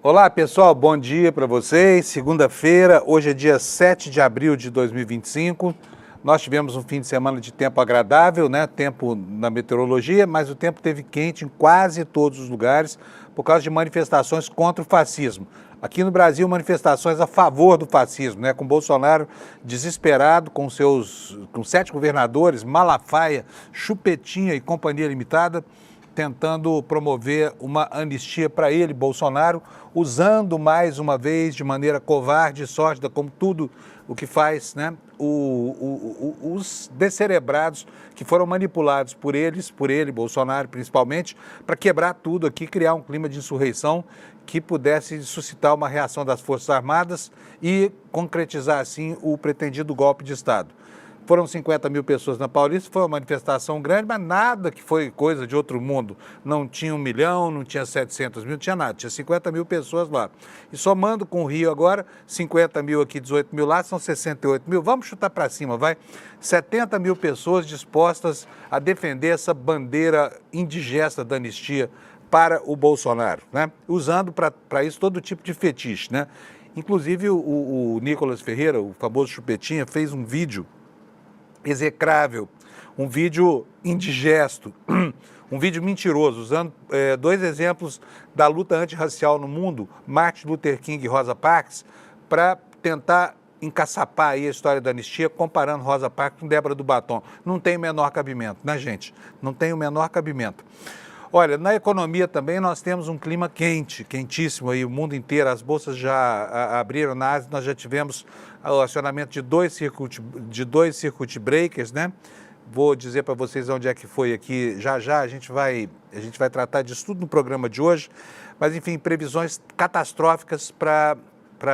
Olá pessoal, bom dia para vocês. Segunda-feira, hoje é dia 7 de abril de 2025. Nós tivemos um fim de semana de tempo agradável, né? Tempo na meteorologia, mas o tempo esteve quente em quase todos os lugares por causa de manifestações contra o fascismo. Aqui no Brasil, manifestações a favor do fascismo, né? Com Bolsonaro desesperado, com 7 governadores, Malafaia, Chupetinha e Companhia Limitada, tentando promover uma anistia para ele, Bolsonaro, usando mais uma vez, de maneira covarde e sórdida, como tudo o que faz, né, os descerebrados que foram manipulados por ele, Bolsonaro principalmente, para quebrar tudo aqui, criar um clima de insurreição que pudesse suscitar uma reação das Forças Armadas e concretizar, assim, o pretendido golpe de Estado. Foram 50 mil pessoas na Paulista, foi uma manifestação grande, mas nada que foi coisa de outro mundo. Não tinha 1 milhão, não tinha 700 mil, não tinha nada, tinha 50 mil pessoas lá. E somando com o Rio agora, 50 mil aqui, 18 mil lá, são 68 mil. Vamos chutar para cima, vai. 70 mil pessoas dispostas a defender essa bandeira indigesta da anistia para o Bolsonaro, né? Usando para isso todo tipo de fetiche, né? Inclusive o Nicolas Ferreira, o famoso Chupetinha, fez um vídeo execrável, um vídeo indigesto, um vídeo mentiroso, usando dois exemplos da luta antirracial no mundo, Martin Luther King e Rosa Parks, para tentar encaçapar aí a história da anistia, comparando Rosa Parks com Débora do Batom. Não tem o menor cabimento, né, gente? Não tem o menor cabimento. Olha, na economia também nós temos um clima quente, quentíssimo aí, o mundo inteiro, as bolsas já abriram na Ásia, nós já tivemos o acionamento de dois circuit breakers, né? Vou dizer para vocês onde é que foi aqui, já a gente vai tratar disso tudo no programa de hoje, mas enfim, previsões catastróficas para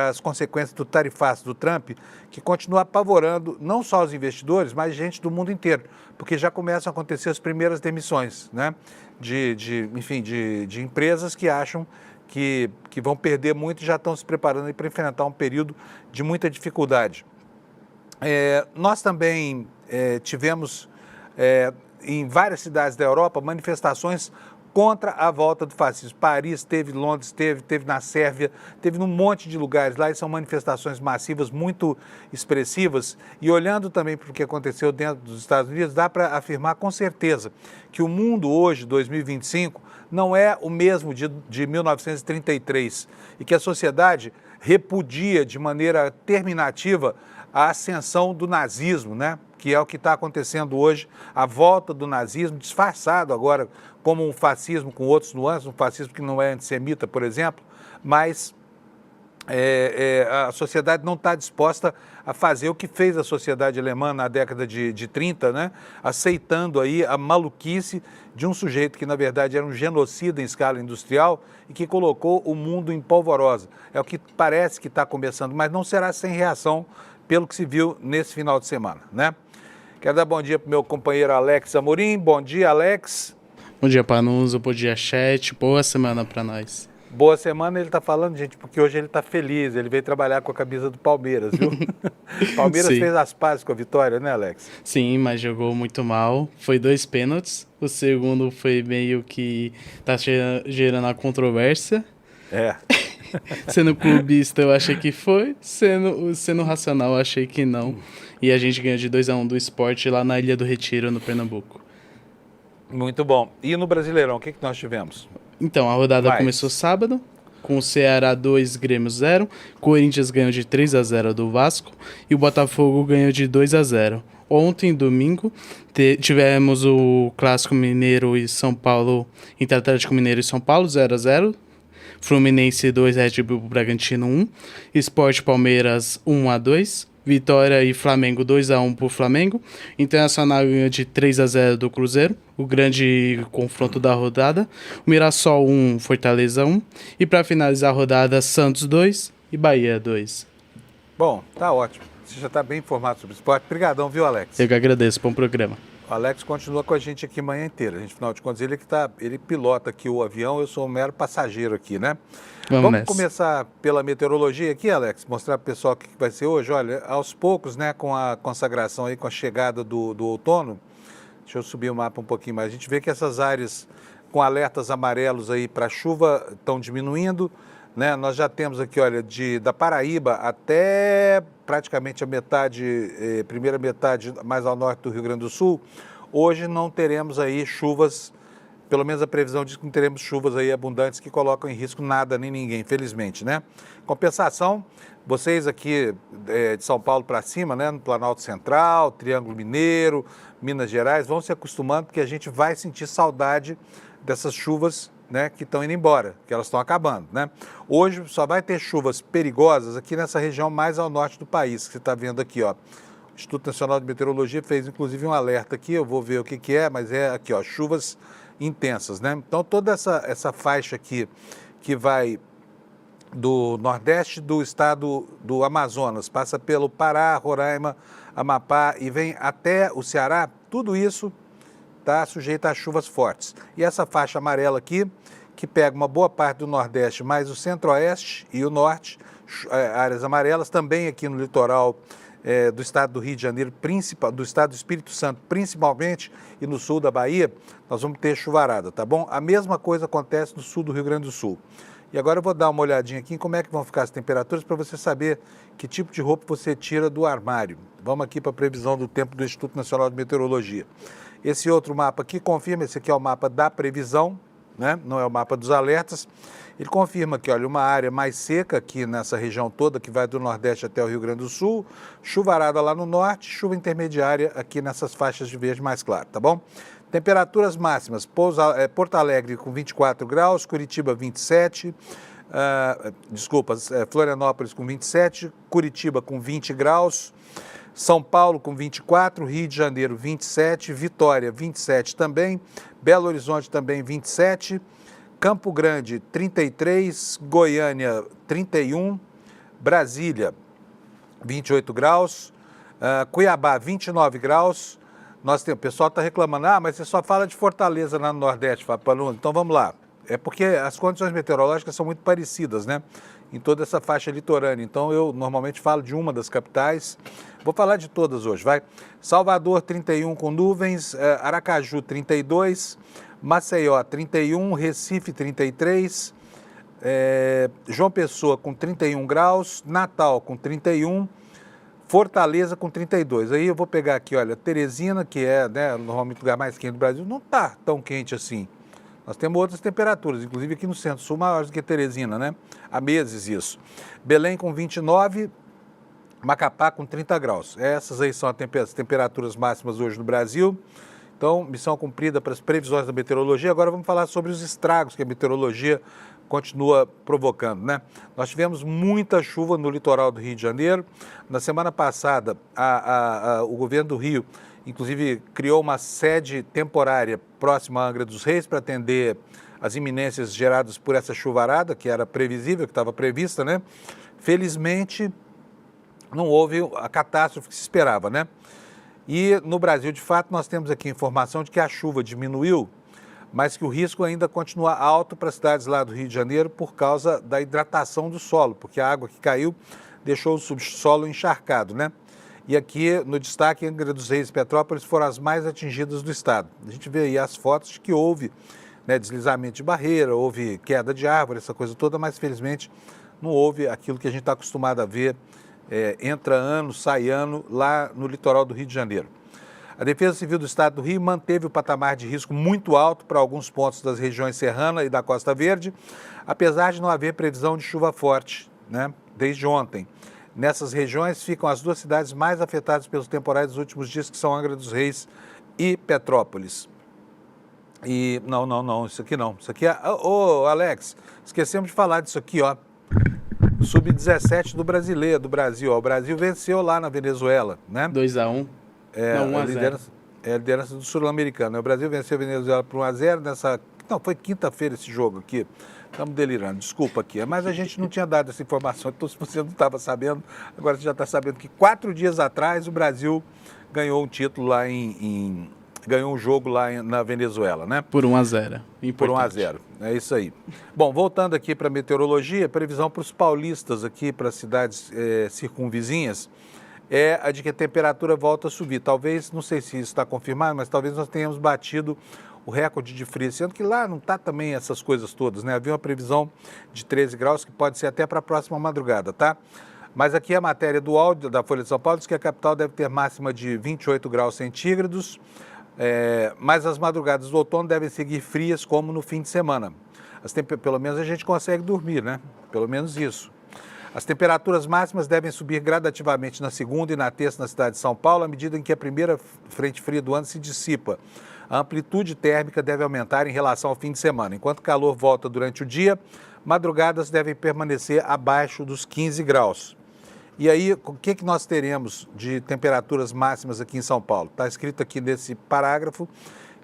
as consequências do tarifaço do Trump, que continua apavorando não só os investidores, mas gente do mundo inteiro, porque já começam a acontecer as primeiras demissões, né? De empresas que acham que vão perder muito e já estão se preparando para enfrentar um período de muita dificuldade. Nós também tivemos em várias cidades da Europa manifestações contra a volta do fascismo. Paris teve, Londres teve na Sérvia, teve num monte de lugares lá, e são manifestações massivas muito expressivas. E olhando também para o que aconteceu dentro dos Estados Unidos, dá para afirmar com certeza que o mundo hoje, 2025, não é o mesmo de 1933 e que a sociedade repudia de maneira terminativa a ascensão do nazismo, né? Que é o que está acontecendo hoje, a volta do nazismo, disfarçado agora como um fascismo com outros nuances, um fascismo que não é antissemita, por exemplo, mas a sociedade não está disposta a fazer o que fez a sociedade alemã na década de 30, né? Aceitando aí a maluquice de um sujeito que, na verdade, era um genocida em escala industrial e que colocou o mundo em polvorosa. É o que parece que está começando, mas não será sem reação, pelo que se viu nesse final de semana, né? Quero dar bom dia para o meu companheiro Alex Amorim. Bom dia, Alex. Bom dia, Panuso. Bom dia, chat. Boa semana para nós. Boa semana, ele está falando, gente, porque hoje ele está feliz. Ele veio trabalhar com a camisa do Palmeiras, viu? Palmeiras fez as pazes com a vitória, né, Alex? Sim, mas jogou muito mal. Foi 2 pênaltis. O segundo foi meio que tá gerando a controvérsia. Sendo clubista, eu achei que foi. Sendo racional, eu achei que não. E a gente ganhou de 2-1 do Sport lá na Ilha do Retiro, no Pernambuco. Muito bom. E no Brasileirão, o que nós tivemos? Então, a rodada começou sábado, com o Ceará 2, Grêmio 0. Corinthians ganhou de 3-0 do Vasco. E o Botafogo ganhou de 2-0. Ontem, domingo, tivemos o Clássico Mineiro e São Paulo, entre Atlético Mineiro e São Paulo, 0-0. Fluminense 2, Red Bull Bragantino 1. Sport Palmeiras 1-2. Vitória e Flamengo 2-1 para o Flamengo. Internacional ganhou de 3-0 do Cruzeiro, o grande confronto da rodada. O Mirassol 1, Fortaleza 1. E para finalizar a rodada, Santos 2 e Bahia 2. Bom, tá ótimo. Você já está bem informado sobre o esporte. Obrigadão, viu, Alex? Eu que agradeço, bom programa. O Alex continua com a gente aqui a manhã inteira. A gente, afinal de contas, ele pilota aqui o avião, eu sou um mero passageiro aqui, né? Vamos começar pela meteorologia aqui, Alex, mostrar para o pessoal o que vai ser hoje. Olha, aos poucos, né, com a consagração aí, com a chegada do outono, deixa eu subir o mapa um pouquinho mais, a gente vê que essas áreas com alertas amarelos aí para chuva estão diminuindo, né? Nós já temos aqui, olha, da Paraíba até praticamente a metade, primeira metade mais ao norte do Rio Grande do Sul. Hoje não teremos aí chuvas, pelo menos a previsão diz que não teremos chuvas aí abundantes que colocam em risco nada nem ninguém, infelizmente, né? Compensação, vocês aqui de São Paulo para cima, né, no Planalto Central, Triângulo Mineiro, Minas Gerais, vão se acostumando porque a gente vai sentir saudade dessas chuvas, né, que estão indo embora, que elas estão acabando, né? Hoje só vai ter chuvas perigosas aqui nessa região mais ao norte do país, que você está vendo aqui, ó. O Instituto Nacional de Meteorologia fez inclusive um alerta aqui, eu vou ver o que é, mas é aqui, ó, chuvas intensas, né? Então toda essa faixa aqui que vai do nordeste do estado do Amazonas, passa pelo Pará, Roraima, Amapá e vem até o Ceará, tudo isso está sujeito a chuvas fortes. E essa faixa amarela aqui, que pega uma boa parte do Nordeste, mais o Centro-Oeste e o Norte, áreas amarelas, também aqui no litoral do estado do Rio de Janeiro, do estado do Espírito Santo, principalmente, e no sul da Bahia, nós vamos ter chuvarada, tá bom? A mesma coisa acontece no sul do Rio Grande do Sul. E agora eu vou dar uma olhadinha aqui em como é que vão ficar as temperaturas para você saber que tipo de roupa você tira do armário. Vamos aqui para a previsão do tempo do Instituto Nacional de Meteorologia. Esse outro mapa aqui confirma, esse aqui é o mapa da previsão, né? Não é o mapa dos alertas. Ele confirma que, olha, uma área mais seca aqui nessa região toda, que vai do Nordeste até o Rio Grande do Sul, chuvarada lá no Norte, chuva intermediária aqui nessas faixas de verde mais claro, tá bom? Temperaturas máximas, Porto Alegre com 24 graus, Curitiba 27, Florianópolis com 27, Curitiba com 20 graus, São Paulo com 24, Rio de Janeiro 27, Vitória 27 também, Belo Horizonte também 27, Campo Grande 33, Goiânia 31, Brasília 28 graus, Cuiabá 29 graus. O pessoal está reclamando, mas você só fala de Fortaleza lá no Nordeste, Fábio. Então vamos lá. É porque as condições meteorológicas são muito parecidas, né? Em toda essa faixa litorânea. Então eu normalmente falo de uma das capitais. Vou falar de todas hoje, vai. Salvador 31 com nuvens, Aracaju 32, Maceió 31, Recife 33, João Pessoa com 31 graus, Natal com 31, Fortaleza com 32. Aí eu vou pegar aqui, olha, Teresina, que é, né, normalmente o lugar mais quente do Brasil, não está tão quente assim. Nós temos outras temperaturas, inclusive aqui no Centro-Sul, maiores do que Teresina, né? Há meses isso. Belém com 29, Macapá com 30 graus. Essas aí são as temperaturas máximas hoje no Brasil. Então, missão cumprida para as previsões da meteorologia. Agora vamos falar sobre os estragos que a meteorologia continua provocando, né? Nós tivemos muita chuva no litoral do Rio de Janeiro. Na semana passada, o governo do Rio, inclusive, criou uma sede temporária próxima à Angra dos Reis para atender as iminências geradas por essa chuvarada, que era previsível, que estava prevista, né? Felizmente, não houve a catástrofe que se esperava, né? E no Brasil, de fato, nós temos aqui informação de que a chuva diminuiu, mas que o risco ainda continua alto para as cidades lá do Rio de Janeiro por causa da hidratação do solo, porque a água que caiu deixou o subsolo encharcado, né? E aqui, no destaque, Angra dos Reis e Petrópolis foram as mais atingidas do estado. A gente vê aí as fotos de que houve, né, deslizamento de barreira, houve queda de árvore, essa coisa toda, mas felizmente não houve aquilo que a gente está acostumado a ver, entra ano, sai ano, lá no litoral do Rio de Janeiro. A Defesa Civil do Estado do Rio manteve o patamar de risco muito alto para alguns pontos das regiões serrana e da Costa Verde, apesar de não haver previsão de chuva forte, né, desde ontem. Nessas regiões ficam as duas cidades mais afetadas pelos temporais dos últimos dias, que são Angra dos Reis e Petrópolis. E não, isso aqui não. Isso aqui é... Alex, esquecemos de falar disso aqui, ó. Sub-17 do Brasil, ó. O Brasil venceu lá na Venezuela, né? 2-1. Não, 1-0. A liderança do Sul-Americano. O Brasil venceu a Venezuela por 1-0 nessa... Não, foi quinta-feira esse jogo aqui. Estamos delirando, desculpa aqui. Mas a gente não tinha dado essa informação, então se você não estava sabendo, agora você já está sabendo que 4 dias atrás o Brasil ganhou um título lá ganhou um jogo lá na Venezuela, né? Por 1-0. Por 1-0, é isso aí. Bom, voltando aqui para a meteorologia, previsão para os paulistas aqui, para as cidades circunvizinhas, é a de que a temperatura volta a subir. Talvez, não sei se isso está confirmado, mas talvez nós tenhamos batido o recorde de frio esse ano, que lá não está também essas coisas todas, né? Havia uma previsão de 13 graus, que pode ser até para a próxima madrugada, tá? Mas aqui a matéria do áudio da Folha de São Paulo diz que a capital deve ter máxima de 28 graus centígrados, mas as madrugadas do outono devem seguir frias como no fim de semana. Pelo menos a gente consegue dormir, né? Pelo menos isso. As temperaturas máximas devem subir gradativamente na segunda e na terça na cidade de São Paulo, à medida em que a primeira frente fria do ano se dissipa. A amplitude térmica deve aumentar em relação ao fim de semana. Enquanto o calor volta durante o dia, madrugadas devem permanecer abaixo dos 15 graus. E aí, o que nós teremos de temperaturas máximas aqui em São Paulo? Está escrito aqui nesse parágrafo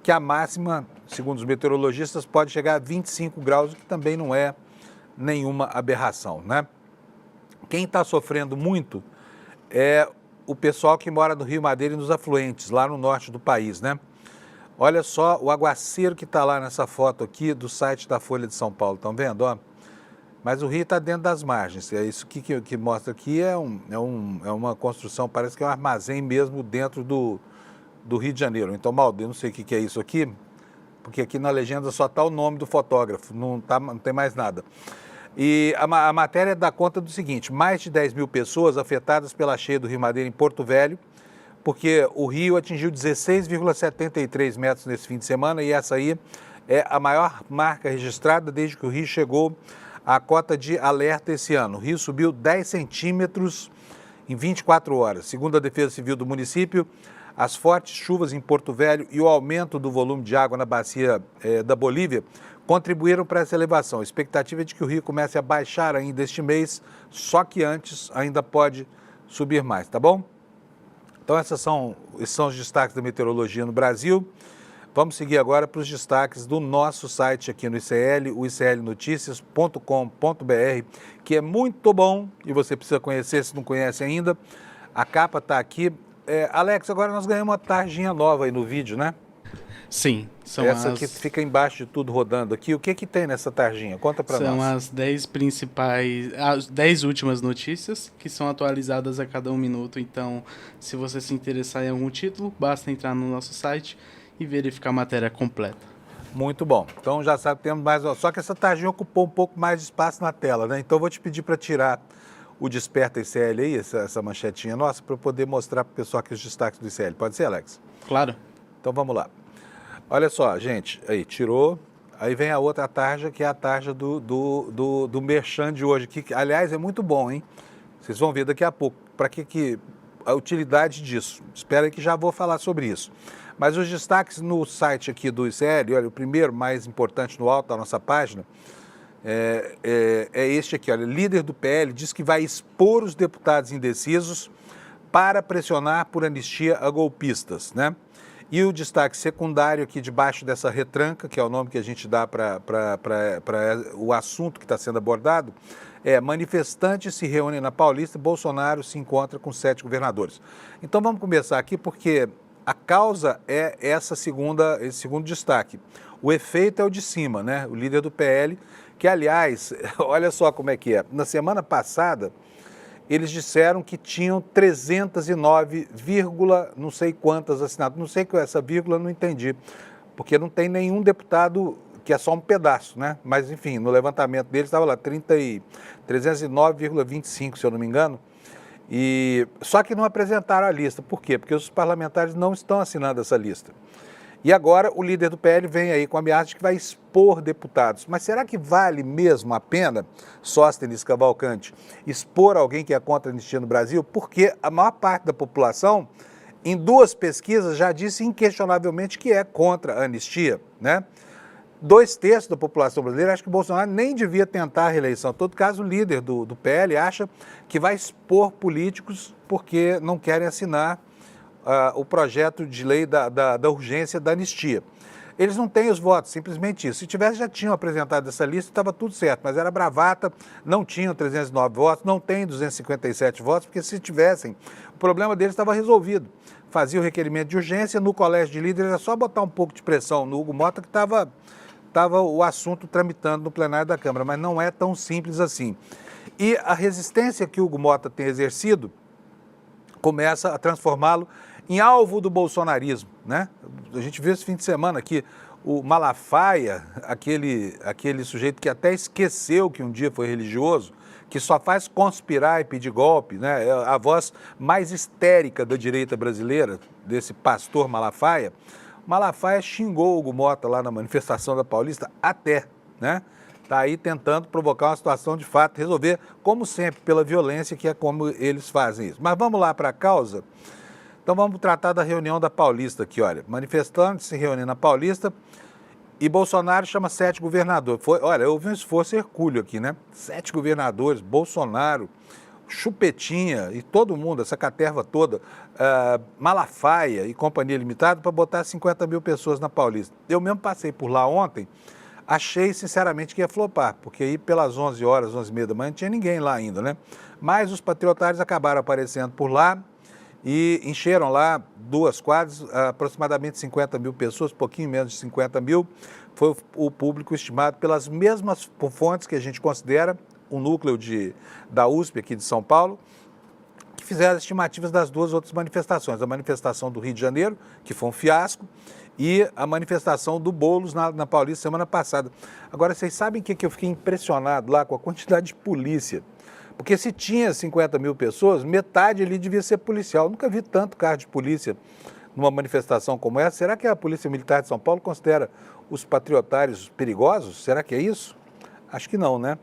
que a máxima, segundo os meteorologistas, pode chegar a 25 graus, o que também não é nenhuma aberração, né? Quem está sofrendo muito é o pessoal que mora no Rio Madeira e nos afluentes, lá no norte do país, né? Olha só o aguaceiro que está lá nessa foto aqui do site da Folha de São Paulo, estão vendo? Ó? Mas o rio está dentro das margens, é isso que mostra aqui, é uma construção, parece que é um armazém mesmo dentro do Rio de Janeiro. Então, Maldo, eu não sei o que é isso aqui, porque aqui na legenda só está o nome do fotógrafo, não tem mais nada. E a matéria dá conta do seguinte: mais de 10 mil pessoas afetadas pela cheia do Rio Madeira em Porto Velho, porque o rio atingiu 16,73 metros nesse fim de semana e essa aí é a maior marca registrada desde que o rio chegou à cota de alerta esse ano. O rio subiu 10 centímetros em 24 horas. Segundo a Defesa Civil do município, as fortes chuvas em Porto Velho e o aumento do volume de água na bacia da Bolívia contribuíram para essa elevação. A expectativa é de que o rio comece a baixar ainda este mês, só que antes ainda pode subir mais, tá bom? Então esses são os destaques da meteorologia no Brasil. Vamos seguir agora para os destaques do nosso site aqui no ICL, o iclnoticias.com.br, que é muito bom e você precisa conhecer se não conhece ainda. A capa está aqui. Alex, agora nós ganhamos uma tarjinha nova aí no vídeo, né? Sim, são essa que fica embaixo de tudo rodando aqui. O que tem nessa tarjinha? Conta para nós. São as 10 principais, as 10 últimas notícias que são atualizadas a cada 1 minuto. Então, se você se interessar em algum título, basta entrar no nosso site e verificar a matéria completa. Muito bom. Então já sabe, temos mais. Só que essa tarjinha ocupou um pouco mais de espaço na tela, né? Então eu vou te pedir para tirar o Desperta ICL aí, essa manchetinha nossa, para eu poder mostrar para o pessoal aqui os destaques do ICL. Pode ser, Alex? Claro. Então vamos lá. Olha só, gente, aí tirou, aí vem a outra tarja, que é a tarja do Merchan de hoje, que aliás é muito bom, hein? Vocês vão ver daqui a pouco, para que a utilidade disso. Espera aí que já vou falar sobre isso. Mas os destaques no site aqui do ICL, olha, o primeiro, mais importante no alto da nossa página, é este aqui, olha, líder do PL diz que vai expor os deputados indecisos para pressionar por anistia a golpistas, né? E o destaque secundário aqui debaixo dessa retranca, que é o nome que a gente dá para o assunto que está sendo abordado, manifestantes se reúnem na Paulista e Bolsonaro se encontra com 7 governadores. Então vamos começar aqui porque a causa é esse segundo destaque. O efeito é o de cima, né? O líder do PL, que aliás, olha só como é que é. Na semana passada, eles disseram que tinham 309, não sei quantas assinaturas. Não sei que essa vírgula não entendi, porque não tem nenhum deputado, que é só um pedaço, né? Mas enfim, no levantamento deles estava lá 309,25, se eu não me engano. Só que não apresentaram a lista. Por quê? Porque os parlamentares não estão assinando essa lista. E agora o líder do PL vem aí com a ameaça de que vai expor deputados. Mas será que vale mesmo a pena, Sóstenes Cavalcante, expor alguém que é contra a anistia no Brasil? Porque a maior parte da população, em 2 pesquisas, já disse inquestionavelmente que é contra a anistia, né? 2/3 da população brasileira acha que o Bolsonaro nem devia tentar a reeleição. Em todo caso, o líder do PL acha que vai expor políticos porque não querem assinar o projeto de lei da urgência da anistia. Eles não têm os votos, simplesmente isso. Se tivesse, já tinham apresentado essa lista, estava tudo certo, mas era bravata, não tinham 309 votos, não tem 257 votos, porque se tivessem, o problema deles estava resolvido. Fazia o requerimento de urgência, no colégio de líderes era só botar um pouco de pressão no Hugo Mota, que estava o assunto tramitando no plenário da Câmara, mas não é tão simples assim. E a resistência que o Hugo Mota tem exercido começa a transformá-lo em alvo do bolsonarismo, né? A gente viu esse fim de semana aqui o Malafaia, aquele sujeito que até esqueceu que um dia foi religioso, que só faz conspirar e pedir golpe, né? É a voz mais histérica da direita brasileira, desse pastor Malafaia. Malafaia xingou o Hugo Mota lá na manifestação da Paulista até, né? Está aí tentando provocar uma situação de fato, resolver, como sempre, pela violência, que é como eles fazem isso. Mas vamos lá para a causa. Então vamos tratar da reunião da Paulista aqui, olha. Manifestantes se reúnem na Paulista e Bolsonaro chama 7 governadores. Olha, houve um esforço hercúleo aqui, né? 7 governadores, Bolsonaro, Chupetinha e todo mundo, essa caterva toda, Malafaia e Companhia Limitada, para botar 50 mil pessoas na Paulista. Eu mesmo passei por lá ontem, achei sinceramente que ia flopar, porque aí pelas 11 horas, 11h30 da manhã, não tinha ninguém lá ainda, né? Mas os patriotários acabaram aparecendo por lá e encheram lá 2 quadras, aproximadamente 50 mil pessoas, pouquinho menos de 50 mil, foi o público estimado pelas mesmas fontes que a gente considera o núcleo da USP aqui de São Paulo, que fizeram as estimativas das 2 outras manifestações, a manifestação do Rio de Janeiro, que foi um fiasco, e a manifestação do Boulos na Paulista semana passada. Agora, vocês sabem o que eu fiquei impressionado lá com a quantidade de polícia? Porque se tinha 50 mil pessoas, metade ali devia ser policial. Eu nunca vi tanto carro de polícia numa manifestação como essa. Será que a Polícia Militar de São Paulo considera os patriotários perigosos? Será que é isso? Acho que não, né?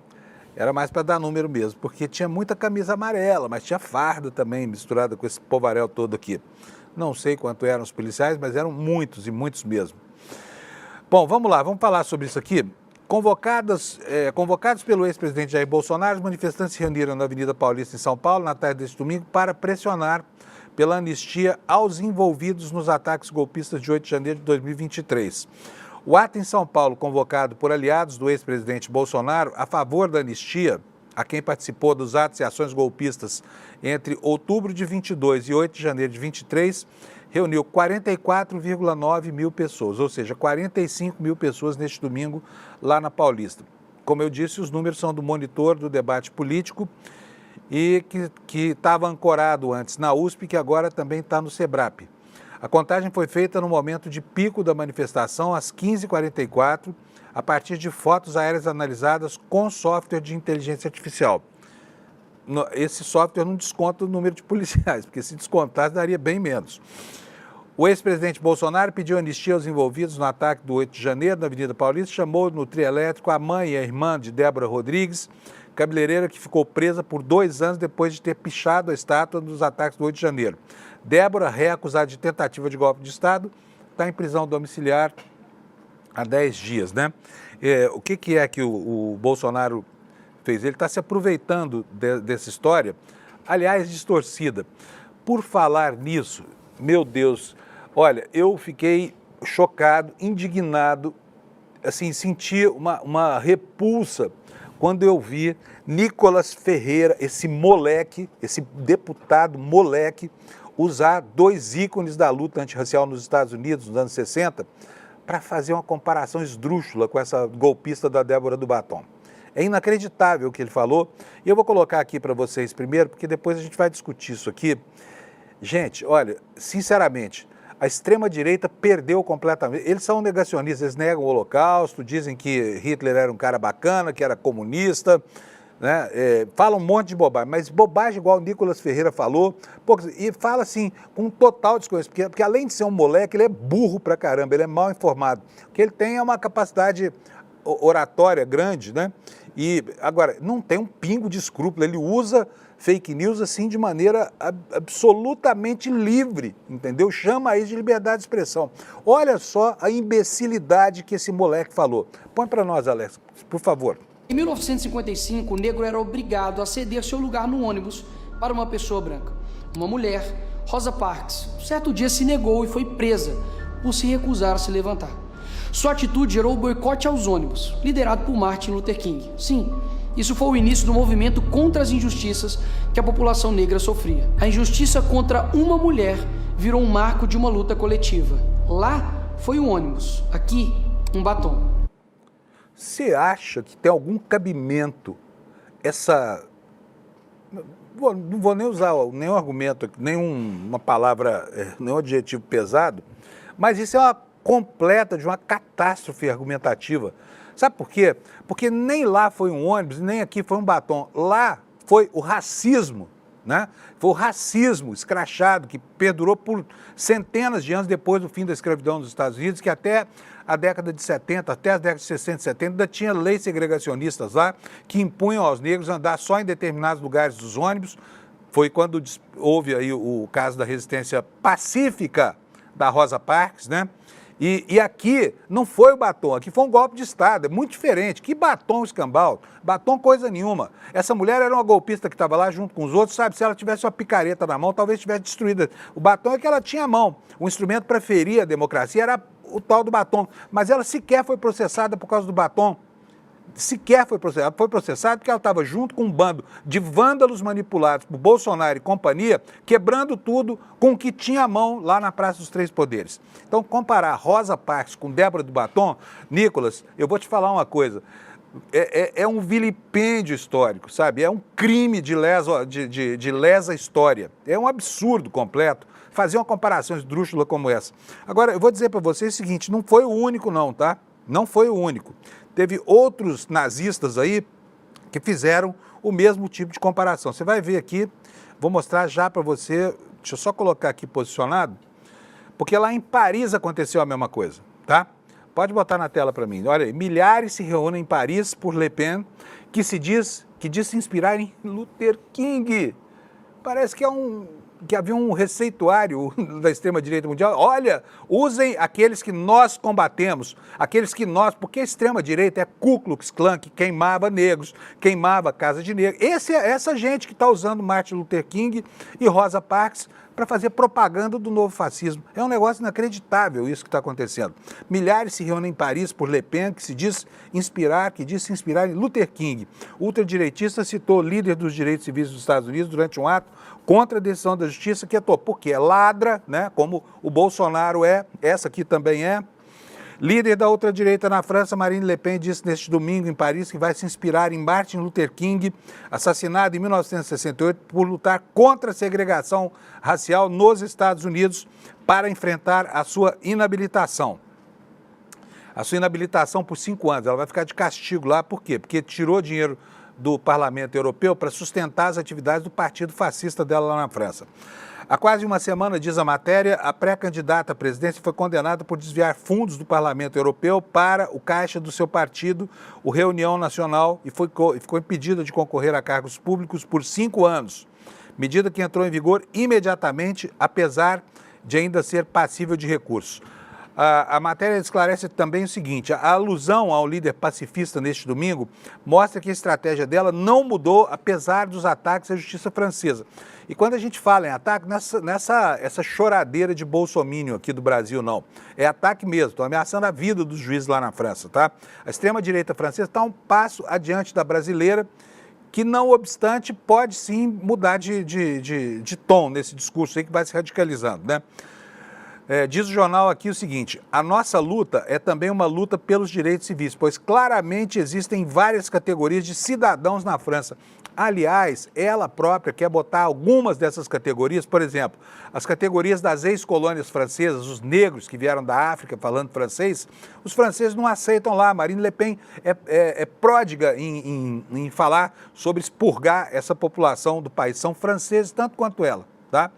Era mais para dar número mesmo, porque tinha muita camisa amarela, mas tinha farda também misturada com esse povaréu todo aqui. Não sei quanto eram os policiais, mas eram muitos e muitos mesmo. Bom, vamos lá, vamos falar sobre isso aqui. Convocados pelo ex-presidente Jair Bolsonaro, os manifestantes se reuniram na Avenida Paulista, em São Paulo, na tarde deste domingo, para pressionar pela anistia aos envolvidos nos ataques golpistas de 8 de janeiro de 2023. O ato em São Paulo, convocado por aliados do ex-presidente Bolsonaro a favor da anistia a quem participou dos atos e ações golpistas entre outubro de 22 e 8 de janeiro de 23, reuniu 44,9 mil pessoas, ou seja, 45 mil pessoas neste domingo lá na Paulista. Como eu disse, os números são do monitor do debate político e que estava ancorado antes na USP, que agora também está no SEBRAP. A contagem foi feita no momento de pico da manifestação, às 15h44, a partir de fotos aéreas analisadas com software de inteligência artificial. Esse software não desconta o número de policiais, porque se descontasse daria bem menos. O ex-presidente Bolsonaro pediu anistia aos envolvidos no ataque do 8 de janeiro na Avenida Paulista, chamou no trio elétrico a mãe e a irmã de Débora Rodrigues, cabeleireira que ficou presa por 2 anos depois de ter pichado a estátua dos ataques do 8 de janeiro. Débora, ré acusada de tentativa de golpe de Estado, está em prisão domiciliar há 10 dias, né? O que é que o Bolsonaro fez? Ele está se aproveitando dessa história, aliás, distorcida. Por falar nisso, meu Deus, olha, eu fiquei chocado, indignado, assim, senti uma repulsa quando eu vi Nicolas Ferreira, esse moleque, esse deputado moleque, usar 2 ícones da luta antirracial nos Estados Unidos, nos anos 60, para fazer uma comparação esdrúxula com essa golpista da Débora do Batom. É inacreditável o que ele falou, e eu vou colocar aqui para vocês primeiro, porque depois a gente vai discutir isso aqui. Gente, olha, sinceramente, a extrema-direita perdeu completamente. Eles são negacionistas, eles negam o Holocausto, dizem que Hitler era um cara bacana, que era comunista, né? Falam um monte de bobagem, mas bobagem igual o Nicolas Ferreira falou, e fala assim, com total desconhecimento, porque além de ser um moleque, ele é burro pra caramba, ele é mal informado. O que ele tem é uma capacidade oratória grande, né? E, agora, não tem um pingo de escrúpulo, ele usa fake news assim de maneira absolutamente livre, entendeu? Chama aí de liberdade de expressão. Olha só a imbecilidade que esse moleque falou. Põe para nós, Alex, por favor. Em 1955, o negro era obrigado a ceder seu lugar no ônibus para uma pessoa branca. Uma mulher, Rosa Parks, certo dia se negou e foi presa por se recusar a se levantar. Sua atitude gerou o boicote aos ônibus, liderado por Martin Luther King. Sim, isso foi o início do movimento contra as injustiças que a população negra sofria. A injustiça contra uma mulher virou um marco de uma luta coletiva. Lá foi o ônibus, aqui um batom. Você acha que tem algum cabimento essa... Não vou nem usar nenhum argumento, nenhuma palavra, nenhum adjetivo pesado, mas isso é uma completa de uma catástrofe argumentativa. Sabe por quê? Porque nem lá foi um ônibus, nem aqui foi um batom. Lá foi o racismo, né? Foi o racismo escrachado que perdurou por centenas de anos depois do fim da escravidão nos Estados Unidos, que até a década de 70, até as décadas de 60 e 70, ainda tinha leis segregacionistas lá que impunham aos negros andar só em determinados lugares dos ônibus. Foi quando houve aí o caso da resistência pacífica da Rosa Parks, né? E aqui não foi o batom, aqui foi um golpe de Estado, é muito diferente. Que batom escambau? Batom coisa nenhuma. Essa mulher era uma golpista que estava lá junto com os outros, sabe? Se ela tivesse uma picareta na mão, talvez tivesse destruída. O batom é que ela tinha a mão. O instrumento para ferir a democracia era o tal do batom. Mas ela sequer foi processada por causa do batom. Sequer foi processada. Foi processada porque ela estava junto com um bando de vândalos manipulados por Bolsonaro e companhia, quebrando tudo com o que tinha à mão lá na Praça dos Três Poderes. Então, comparar Rosa Parks com Débora do Batom, Nicolas, eu vou te falar uma coisa. É um vilipêndio histórico, sabe? É um crime de lesa história. É um absurdo completo fazer uma comparação esdrúxula como essa. Agora, eu vou dizer para vocês o seguinte, não foi o único não, tá? Não foi o único. Teve outros nazistas aí que fizeram o mesmo tipo de comparação. Você vai ver aqui, vou mostrar já para você, deixa eu só colocar aqui posicionado, porque lá em Paris aconteceu a mesma coisa, tá? Pode botar na tela para mim. Olha aí, milhares se reúnem em Paris por Le Pen, que diz se inspirar em Luther King. Parece que havia um receituário da extrema-direita mundial. Olha, usem aqueles que nós combatemos, porque a extrema-direita é Ku Klux Klan, que queimava negros, queimava casa de negros. Essa gente que está usando Martin Luther King e Rosa Parks para fazer propaganda do novo fascismo. É um negócio inacreditável isso que está acontecendo. Milhares se reúnem em Paris por Le Pen, que diz se inspirar em Luther King. O ultradireitista citou o líder dos direitos civis dos Estados Unidos durante um ato contra a decisão da justiça que atuou, porque é ladra, né, como o Bolsonaro é, essa aqui também é. Líder da ultradireita na França, Marine Le Pen, disse neste domingo em Paris que vai se inspirar em Martin Luther King, assassinado em 1968 por lutar contra a segregação racial nos Estados Unidos para enfrentar a sua inabilitação. A sua inabilitação por 5 anos. Ela vai ficar de castigo lá, por quê? Porque tirou dinheiro do Parlamento Europeu para sustentar as atividades do partido fascista dela lá na França. Há quase uma semana, diz a matéria, a pré-candidata à presidência foi condenada por desviar fundos do Parlamento Europeu para o caixa do seu partido, o Reunião Nacional, e ficou impedida de concorrer a cargos públicos por 5 anos. Medida que entrou em vigor imediatamente, apesar de ainda ser passível de recurso. A matéria esclarece também o seguinte, a alusão ao líder pacifista neste domingo mostra que a estratégia dela não mudou, apesar dos ataques à justiça francesa. E quando a gente fala em ataque, essa choradeira de bolsominion aqui do Brasil, não. É ataque mesmo, estão ameaçando a vida dos juízes lá na França, tá? A extrema-direita francesa está um passo adiante da brasileira, que não obstante pode sim mudar de tom nesse discurso aí que vai se radicalizando, né? Diz o jornal aqui o seguinte, a nossa luta é também uma luta pelos direitos civis, pois claramente existem várias categorias de cidadãos na França. Aliás, ela própria quer botar algumas dessas categorias, por exemplo, as categorias das ex-colônias francesas, os negros que vieram da África falando francês, os franceses não aceitam lá. Marine Le Pen é pródiga em falar sobre expurgar essa população do país. São franceses tanto quanto ela, tá?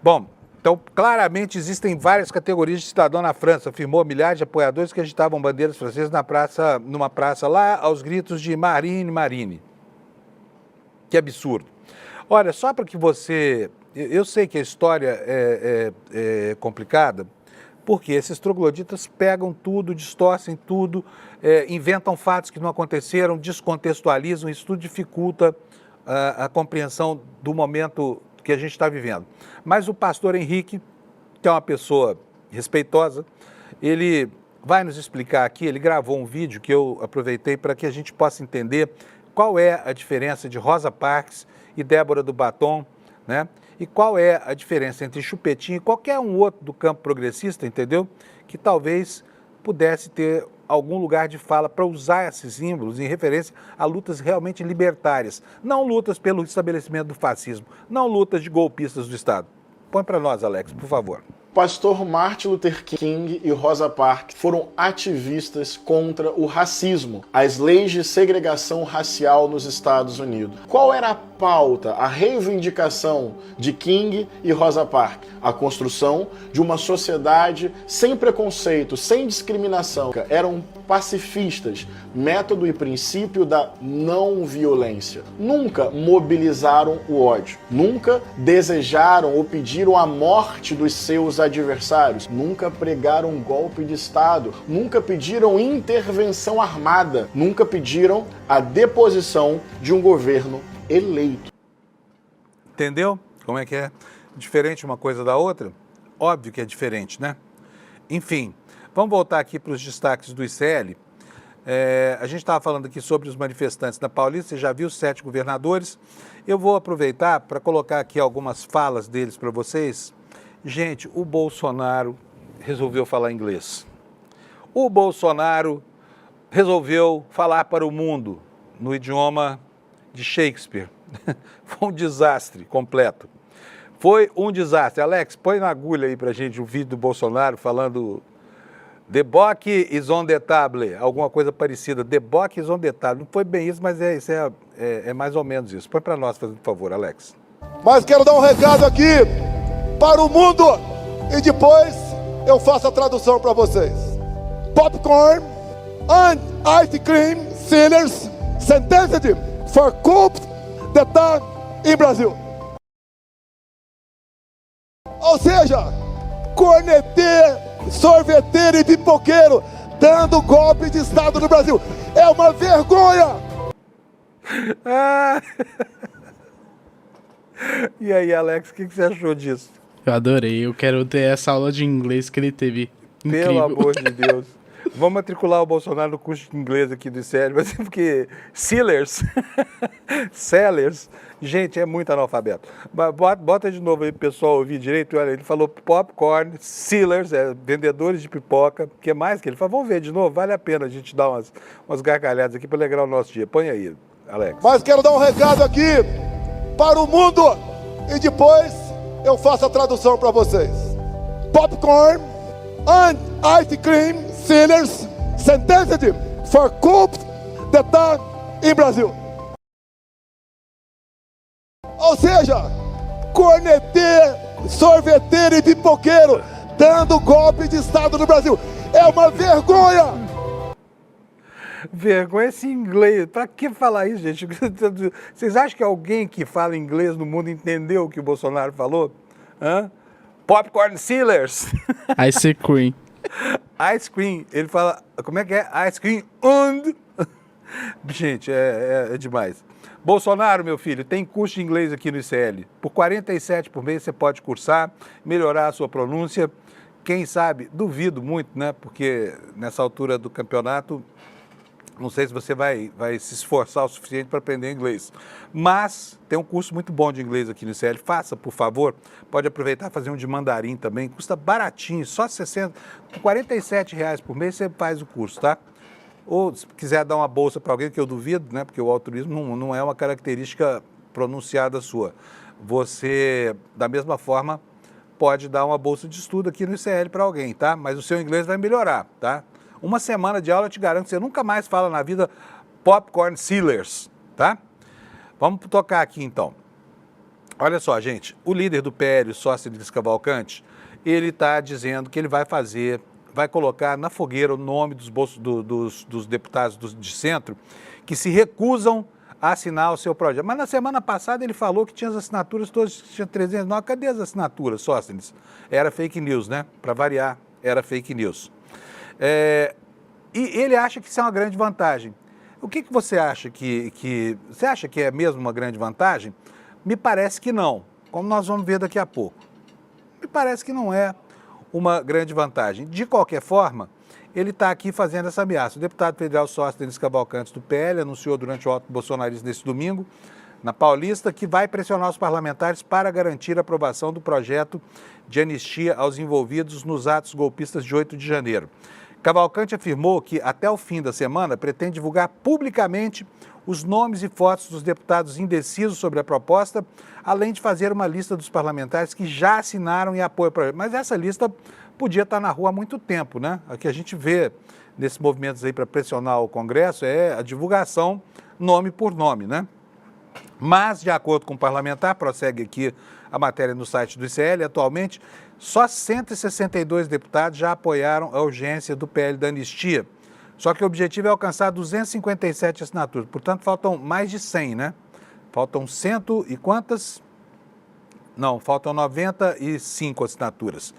Bom, então, claramente existem várias categorias de cidadão na França, afirmou milhares de apoiadores que agitavam bandeiras francesas numa praça lá aos gritos de Marine, Marine. Que absurdo. Olha, só para que você... Eu sei que a história é complicada, porque esses trogloditas pegam tudo, distorcem tudo, inventam fatos que não aconteceram, descontextualizam, isso tudo dificulta a compreensão do momento que a gente está vivendo. Mas o pastor Henrique, que é uma pessoa respeitosa, ele vai nos explicar aqui, ele gravou um vídeo que eu aproveitei para que a gente possa entender qual é a diferença de Rosa Parks e Débora do Batom, né? E qual é a diferença entre Chupetinho e qualquer um outro do campo progressista, entendeu? Que talvez pudesse ter algum lugar de fala para usar esses símbolos em referência a lutas realmente libertárias, não lutas pelo estabelecimento do fascismo, não lutas de golpistas do Estado. Põe para nós, Alex, por favor. pastor Martin Luther King e Rosa Parks foram ativistas contra o racismo, as leis de segregação racial nos Estados Unidos. Qual era a pauta, a reivindicação de King e Rosa Parks? A construção de uma sociedade sem preconceito, sem discriminação. Eram pacifistas, método e princípio da não violência. Nunca mobilizaram o ódio, nunca desejaram ou pediram a morte dos seus adversários, nunca pregaram um golpe de Estado, nunca pediram intervenção armada, nunca pediram a deposição de um governo eleito. Entendeu? Como é que é? Diferente uma coisa da outra? Óbvio que é diferente, né? Enfim, vamos voltar aqui para os destaques do ICL. A gente estava falando aqui sobre os manifestantes da Paulista, você já viu 7 governadores. Eu vou aproveitar para colocar aqui algumas falas deles para vocês. Gente, o Bolsonaro resolveu falar inglês. O Bolsonaro resolveu falar para o mundo no idioma de Shakespeare. Foi um desastre completo. Foi um desastre. Alex, põe na agulha aí pra gente o vídeo do Bolsonaro falando "The book is on the table", alguma coisa parecida. "The book is on the table". Não foi bem isso, mas é mais ou menos isso. Põe para nós, por favor, Alex. Mas quero dar um recado aqui para o mundo e depois eu faço a tradução para vocês. Popcorn and ice cream sellers sentenced for coup d'etat em Brasil. Ou seja, corneteiro, sorveteiro e pipoqueiro dando golpe de Estado no Brasil. É uma vergonha! E aí, Alex, o que você achou disso? Eu adorei, eu quero ter essa aula de inglês que ele teve. Incrível. Pelo amor de Deus. Vamos matricular o Bolsonaro no curso de inglês aqui do ICL, mas porque sellers, gente, é muito analfabeto. Bota de novo aí pro pessoal ouvir direito. Olha, ele falou popcorn, sellers, vendedores de pipoca. O que mais que ele falou? Vamos ver de novo, vale a pena a gente dar umas gargalhadas aqui para alegrar o nosso dia. Põe aí, Alex. Mas quero dar um recado aqui para o mundo e depois eu faço a tradução para vocês. Popcorn and ice cream sellers sentenced for coup d'etat em Brasil. Ou seja, corneteiro, sorveteiro e pipoqueiro dando golpe de Estado no Brasil. É uma vergonha! Vergonha esse inglês. Pra que falar isso, gente? Vocês acham que alguém que fala inglês no mundo entendeu o que o Bolsonaro falou? Hã? Popcorn sellers. Ice cream. Ice cream. Ele fala, como é que é? Ice cream and... Gente, é demais. Bolsonaro, meu filho, tem curso de inglês aqui no ICL. Por 47 por mês você pode cursar, melhorar a sua pronúncia. Quem sabe, duvido muito, né? Porque nessa altura do campeonato, não sei se você vai se esforçar o suficiente para aprender inglês. Mas tem um curso muito bom de inglês aqui no ICL. Faça, por favor. Pode aproveitar e fazer um de mandarim também. Custa baratinho, só 60. Com 47 reais por mês você faz o curso, tá? Ou se quiser dar uma bolsa para alguém, que eu duvido, né? Porque o altruísmo não é uma característica pronunciada sua. Você, da mesma forma, pode dar uma bolsa de estudo aqui no ICL para alguém, tá? Mas o seu inglês vai melhorar, tá? Uma semana de aula eu te garanto que você nunca mais fala na vida popcorn sellers, tá? Vamos tocar aqui então. Olha só, gente, o líder do PL, Sóstenes Cavalcante, ele está dizendo que ele vai colocar na fogueira o nome dos deputados de centro que se recusam a assinar o seu projeto. Mas na semana passada ele falou que tinha as assinaturas todas, tinha 309. Cadê as assinaturas, Sóstenes? Era fake news, né? Para variar, era fake news. E ele acha que isso é uma grande vantagem. O que você acha você acha que é mesmo uma grande vantagem? Me parece que não, como nós vamos ver daqui a pouco. Me parece que não é uma grande vantagem. De qualquer forma, ele está aqui fazendo essa ameaça. O deputado federal Sóstenes Cavalcante do PL anunciou durante o ato bolsonarista nesse domingo, na Paulista, que vai pressionar os parlamentares para garantir a aprovação do projeto de anistia aos envolvidos nos atos golpistas de 8 de janeiro. Cavalcante afirmou que, até o fim da semana, pretende divulgar publicamente os nomes e fotos dos deputados indecisos sobre a proposta, além de fazer uma lista dos parlamentares que já assinaram e apoiam o projeto. Mas essa lista podia estar na rua há muito tempo, né? O que a gente vê nesses movimentos aí para pressionar o Congresso é a divulgação nome por nome, né? Mas, de acordo com o parlamentar, prossegue aqui a matéria no site do ICL, atualmente, só 162 deputados já apoiaram a urgência do PL da anistia. Só que o objetivo é alcançar 257 assinaturas, portanto, faltam mais de 100, né? Faltam cento e quantas? Não, faltam 95 assinaturas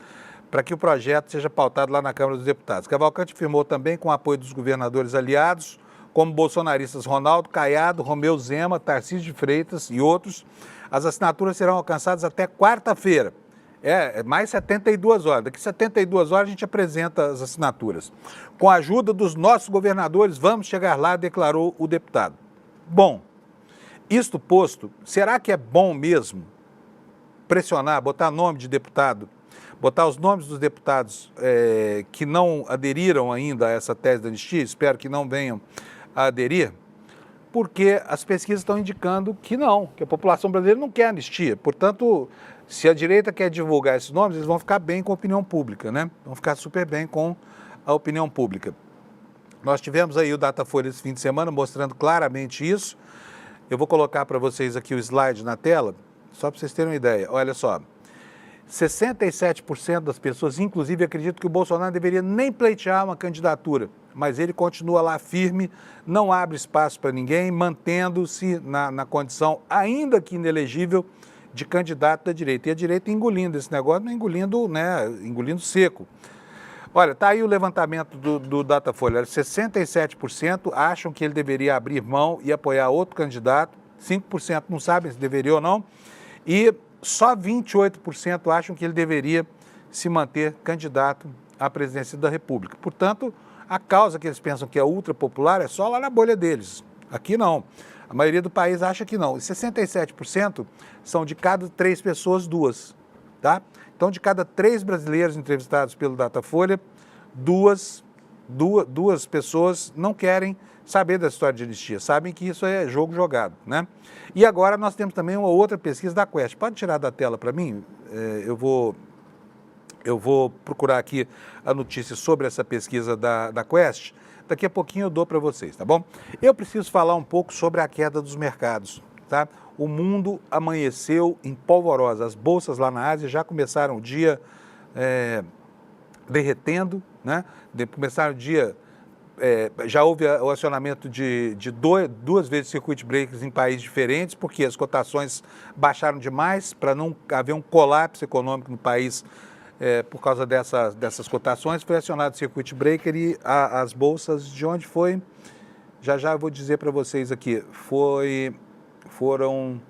para que o projeto seja pautado lá na Câmara dos Deputados. Cavalcante firmou também com o apoio dos governadores aliados, como bolsonaristas Ronaldo Caiado, Romeu Zema, Tarcísio de Freitas e outros. As assinaturas serão alcançadas até quarta-feira. É mais 72 horas. Daqui 72 horas a gente apresenta as assinaturas. Com a ajuda dos nossos governadores, vamos chegar lá, declarou o deputado. Bom, isto posto, será que é bom mesmo pressionar, botar nome de deputado, botar os nomes dos deputados que não aderiram ainda a essa tese da anistia, espero que não venham a aderir, porque as pesquisas estão indicando que não, que a população brasileira não quer anistia. Portanto, se a direita quer divulgar esses nomes, eles vão ficar bem com a opinião pública, né? Vão ficar super bem com a opinião pública. Nós tivemos aí o Datafolha esse fim de semana mostrando claramente isso. Eu vou colocar para vocês aqui o slide na tela, só para vocês terem uma ideia. Olha só, 67% das pessoas, inclusive, acreditam que o Bolsonaro deveria nem pleitear uma candidatura, mas ele continua lá firme, não abre espaço para ninguém, mantendo-se na condição, ainda que inelegível, de candidato da direita. E a direita engolindo esse negócio, não engolindo, né, engolindo seco. Olha, está aí o levantamento do Datafolha. 67% acham que ele deveria abrir mão e apoiar outro candidato, 5% não sabem se deveria ou não, e só 28% acham que ele deveria se manter candidato à presidência da República. Portanto, a causa que eles pensam que é ultra popular é só lá na bolha deles. Aqui não. A maioria do país acha que não. E 67% são de cada 3 pessoas, 2. Tá? Então, de cada 3 brasileiros entrevistados pelo Datafolha, duas pessoas não querem saber da história de anistia, sabem que isso é jogo jogado, né? E agora nós temos também uma outra pesquisa da Quest. Pode tirar da tela para mim? Eu vou procurar aqui a notícia sobre essa pesquisa da Quest. Daqui a pouquinho eu dou para vocês, tá bom? Eu preciso falar um pouco sobre a queda dos mercados, tá? O mundo amanheceu em polvorosa. As bolsas lá na Ásia já começaram o dia derretendo, né? Começaram o dia... já houve o acionamento de 2 vezes circuit breakers em países diferentes, porque as cotações baixaram demais para não haver um colapso econômico no país por causa dessas cotações. Foi acionado o circuit breaker e as bolsas, de onde foi? Já eu vou dizer para vocês aqui. Foram...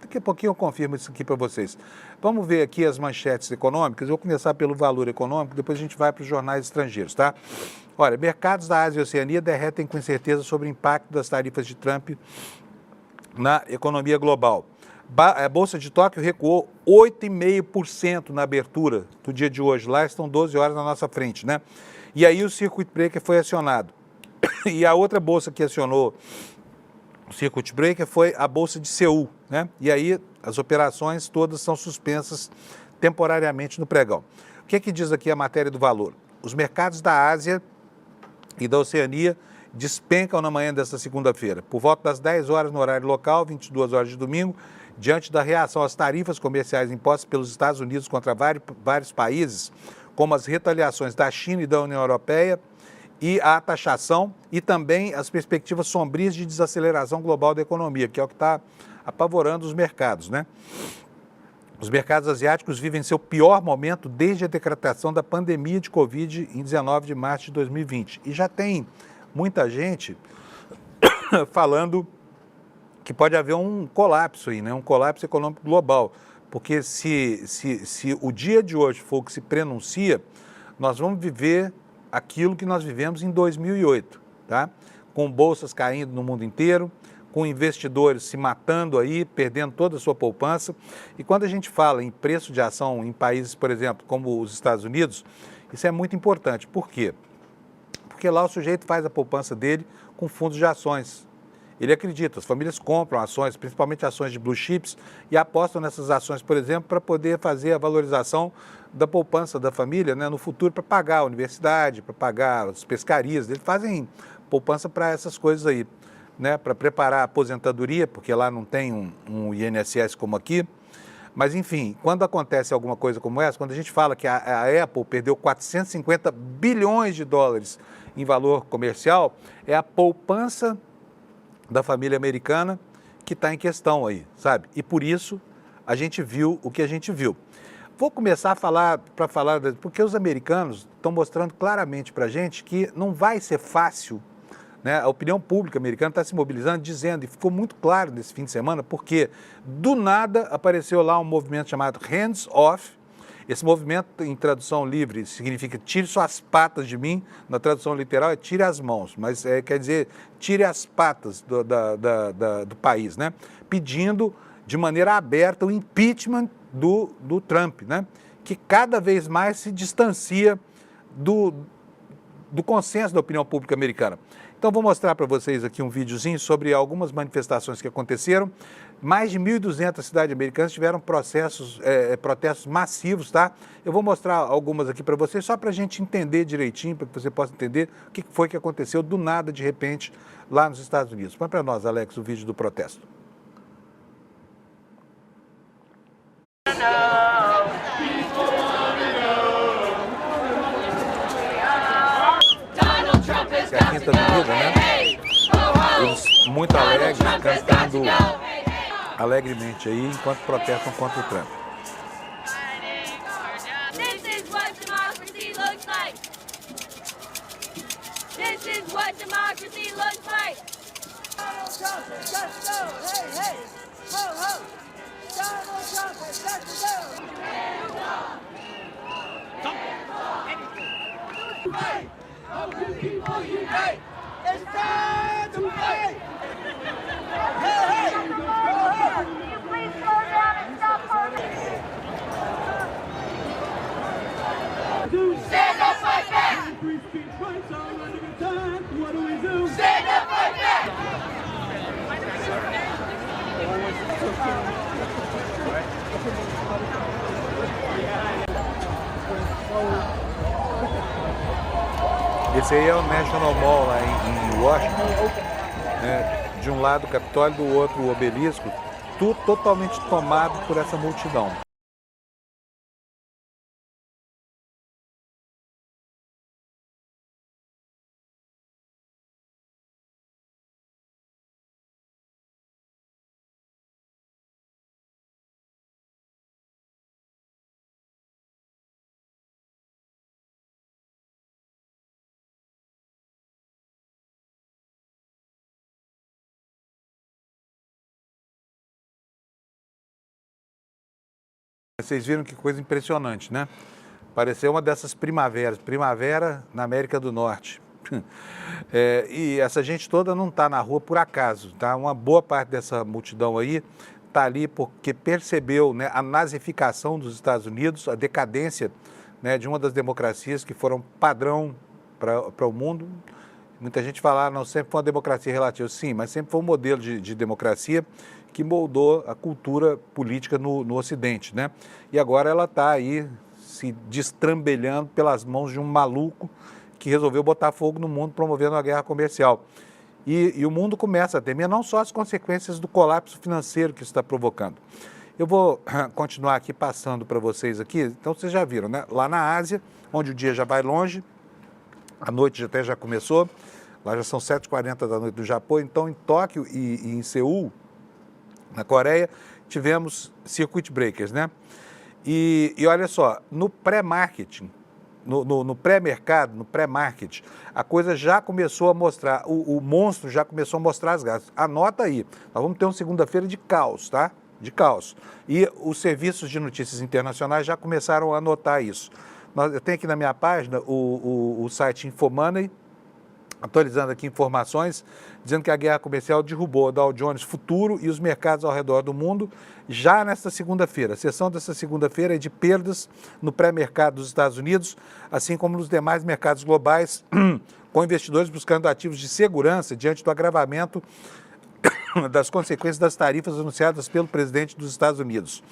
Daqui a pouquinho eu confirmo isso aqui para vocês. Vamos ver aqui as manchetes econômicas. Eu vou começar pelo valor econômico, depois a gente vai para os jornais estrangeiros, tá? Olha, mercados da Ásia e Oceania derretem com incerteza sobre o impacto das tarifas de Trump na economia global. A Bolsa de Tóquio recuou 8,5% na abertura do dia de hoje. Lá estão 12 horas na nossa frente, né? E aí o circuit breaker foi acionado. E a outra bolsa que acionou o circuit breaker foi a Bolsa de Seul, né? E aí as operações todas são suspensas temporariamente no pregão. O que é que diz aqui a matéria do valor? Os mercados da Ásia e da Oceania despencam na manhã desta segunda-feira. Por volta das 10 horas no horário local, 22 horas de domingo, diante da reação às tarifas comerciais impostas pelos Estados Unidos contra vários países, como as retaliações da China e da União Europeia, e a taxação e também as perspectivas sombrias de desaceleração global da economia, que é o que está apavorando os mercados, né? Os mercados asiáticos vivem seu pior momento desde a decretação da pandemia de Covid em 19 de março de 2020. E já tem muita gente falando que pode haver um colapso aí, né? Um colapso econômico global. Porque se o dia de hoje for o que se prenuncia, nós vamos viver aquilo que nós vivemos em 2008, tá? Com bolsas caindo no mundo inteiro, com investidores se matando aí, perdendo toda a sua poupança. E quando a gente fala em preço de ação em países, por exemplo, como os Estados Unidos, isso é muito importante. Por quê? Porque lá o sujeito faz a poupança dele com fundos de ações. Ele acredita, as famílias compram ações, principalmente ações de blue chips, e apostam nessas ações, por exemplo, para poder fazer a valorização da poupança da família, né, no futuro, para pagar a universidade, para pagar as pescarias. Eles fazem poupança para essas coisas aí, né, para preparar a aposentadoria, porque lá não tem um INSS como aqui. Mas, enfim, quando acontece alguma coisa como essa, quando a gente fala que a Apple perdeu 450 bilhões de dólares em valor comercial, é a poupança da família americana que está em questão aí, sabe? E por isso a gente viu o que a gente viu. Vou começar a falar, porque os americanos estão mostrando claramente para a gente que não vai ser fácil, né? A opinião pública americana está se mobilizando, dizendo, e ficou muito claro nesse fim de semana, porque do nada apareceu lá um movimento chamado Hands Off. Esse movimento, em tradução livre, significa tire suas patas de mim, na tradução literal é tire as mãos, mas quer dizer tire as patas do país, né? Pedindo de maneira aberta o impeachment do Trump, né? Que cada vez mais se distancia do consenso da opinião pública americana. Então, vou mostrar para vocês aqui um videozinho sobre algumas manifestações que aconteceram. Mais de 1.200 cidades americanas tiveram protestos massivos, tá? Eu vou mostrar algumas aqui para vocês, só para a gente entender direitinho, para que você possa entender o que foi que aconteceu do nada, de repente, lá nos Estados Unidos. Põe para nós, Alex, o vídeo do protesto. É a quinta medida, né? Eles muito alegres, cantando alegremente aí, enquanto protestam contra o Trump. This is what democracy looks like. This is what democracy looks like. Donald Trump is just go. Hey, hey. Ho, ho. Donald Trump is just go. Fight! How can people unite? It's time to fight! Hey, hey! Ho, ho. Can you please slow down and stop holding? Stand up, fight back! Free speech rights are running in time. What do we do? Stand up, fight back! Esse aí é o National Mall lá em Washington, né? De um lado o Capitólio, do outro o Obelisco, tudo totalmente tomado por essa multidão. Vocês viram que coisa impressionante, né? Pareceu uma dessas primavera na América do Norte. E essa gente toda não está na rua por acaso, tá? Uma boa parte dessa multidão aí está ali porque percebeu, né, a nazificação dos Estados Unidos, a decadência, né, de uma das democracias que foram padrão para o mundo. Muita gente fala, não, sempre foi uma democracia relativa. Sim, mas sempre foi um modelo de democracia que moldou a cultura política no Ocidente, né? E agora ela está aí se destrambelhando pelas mãos de um maluco que resolveu botar fogo no mundo, promovendo uma guerra comercial. E o mundo começa a temer não só as consequências do colapso financeiro que isso está provocando. Eu vou continuar aqui passando para vocês aqui. Então, vocês já viram, né? Lá na Ásia, onde o dia já vai longe, a noite até já começou, lá já são 7h40 da noite no Japão. Então, em Tóquio e em Seul, na Coreia, tivemos circuit breakers, né? E olha só, no pré-marketing, no pré-mercado, no pré-market, a coisa já começou a mostrar, o monstro já começou a mostrar as garras. Anota aí, nós vamos ter uma segunda-feira de caos, tá? De caos. E os serviços de notícias internacionais já começaram a anotar isso. Eu tenho aqui na minha página o site Infomoney, atualizando aqui informações, dizendo que a guerra comercial derrubou o Dow Jones Futuro e os mercados ao redor do mundo já nesta segunda-feira. A sessão dessa segunda-feira é de perdas no pré-mercado dos Estados Unidos, assim como nos demais mercados globais, com investidores buscando ativos de segurança diante do agravamento das consequências das tarifas anunciadas pelo presidente dos Estados Unidos.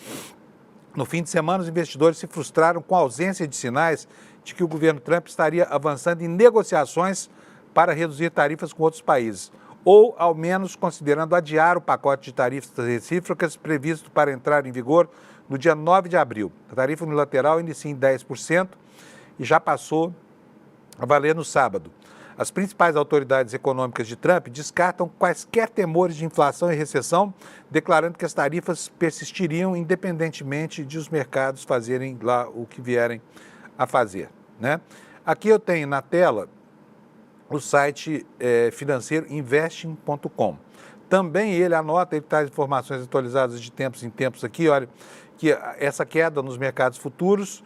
No fim de semana, os investidores se frustraram com a ausência de sinais de que o governo Trump estaria avançando em negociações para reduzir tarifas com outros países, ou, ao menos, considerando adiar o pacote de tarifas recíprocas previsto para entrar em vigor no dia 9 de abril. A tarifa unilateral inicia em 10% e já passou a valer no sábado. As principais autoridades econômicas de Trump descartam quaisquer temores de inflação e recessão, declarando que as tarifas persistiriam independentemente de os mercados fazerem lá o que vierem a fazer, né? Aqui eu tenho na tela o site financeiro investing.com. Também ele traz informações atualizadas de tempos em tempos aqui, olha, que essa queda nos mercados futuros,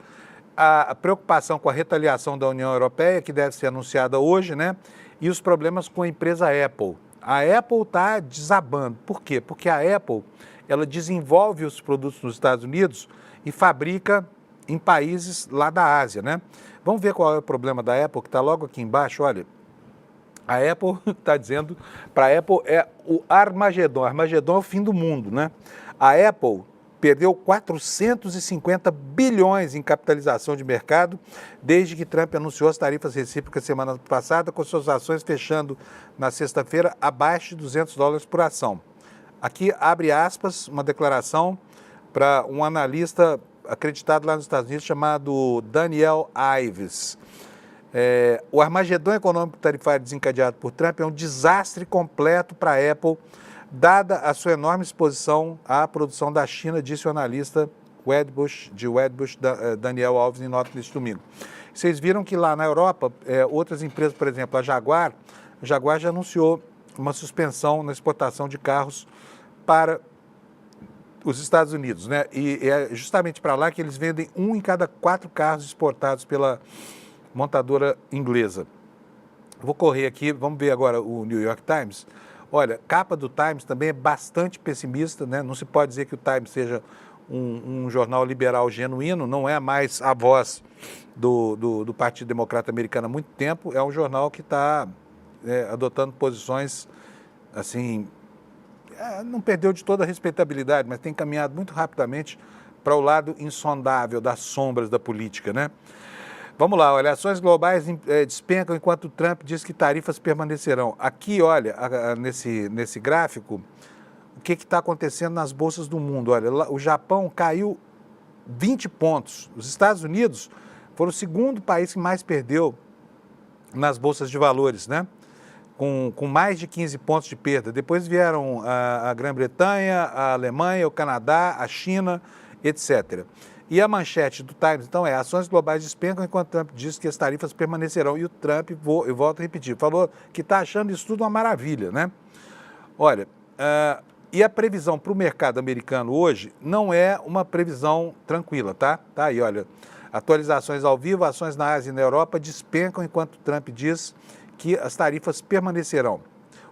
a preocupação com a retaliação da União Europeia, que deve ser anunciada hoje, né? E os problemas com a empresa Apple. A Apple está desabando. Por quê? Porque a Apple, ela desenvolve os produtos nos Estados Unidos e fabrica em países lá da Ásia, né? Vamos ver qual é o problema da Apple, que está logo aqui embaixo, olha. A Apple está dizendo, para a Apple é o Armagedon. Armagedon é o fim do mundo, né? A Apple perdeu 450 bilhões em capitalização de mercado desde que Trump anunciou as tarifas recíprocas semana passada, com suas ações fechando na sexta-feira abaixo de $200 por ação. Aqui, abre aspas, uma declaração para um analista acreditado lá nos Estados Unidos chamado Daniel Ives. O armagedom econômico tarifário desencadeado por Trump é um desastre completo para a Apple, dada a sua enorme exposição à produção da China, disse o analista Wedbush, Daniel Alves, em nota neste domingo. Vocês viram que lá na Europa, outras empresas, por exemplo, a Jaguar já anunciou uma suspensão na exportação de carros para os Estados Unidos, né? E é justamente para lá que eles vendem 1 em cada 4 carros exportados pela montadora inglesa. Vou correr aqui, vamos ver agora o New York Times. Olha, capa do Times também é bastante pessimista, né? Não se pode dizer que o Times seja um jornal liberal genuíno, não é mais a voz do Partido Democrata Americano há muito tempo, é um jornal que está adotando posições, assim, não perdeu de toda a respeitabilidade, mas tem caminhado muito rapidamente para o lado insondável das sombras da política, né? Vamos lá, olha, ações globais despencam enquanto Trump diz que tarifas permanecerão. Aqui, olha, nesse gráfico, o que está acontecendo nas bolsas do mundo. Olha, o Japão caiu 20 pontos. Os Estados Unidos foram o segundo país que mais perdeu nas bolsas de valores, né? Com mais de 15 pontos de perda. Depois vieram a Grã-Bretanha, a Alemanha, o Canadá, a China, etc. E a manchete do Times, então, ações globais despencam enquanto Trump diz que as tarifas permanecerão. E o Trump, eu volto a repetir, falou que está achando isso tudo uma maravilha, né? Olha, e a previsão para o mercado americano hoje não é uma previsão tranquila, tá? Tá aí, olha, atualizações ao vivo, ações na Ásia e na Europa despencam enquanto Trump diz que as tarifas permanecerão.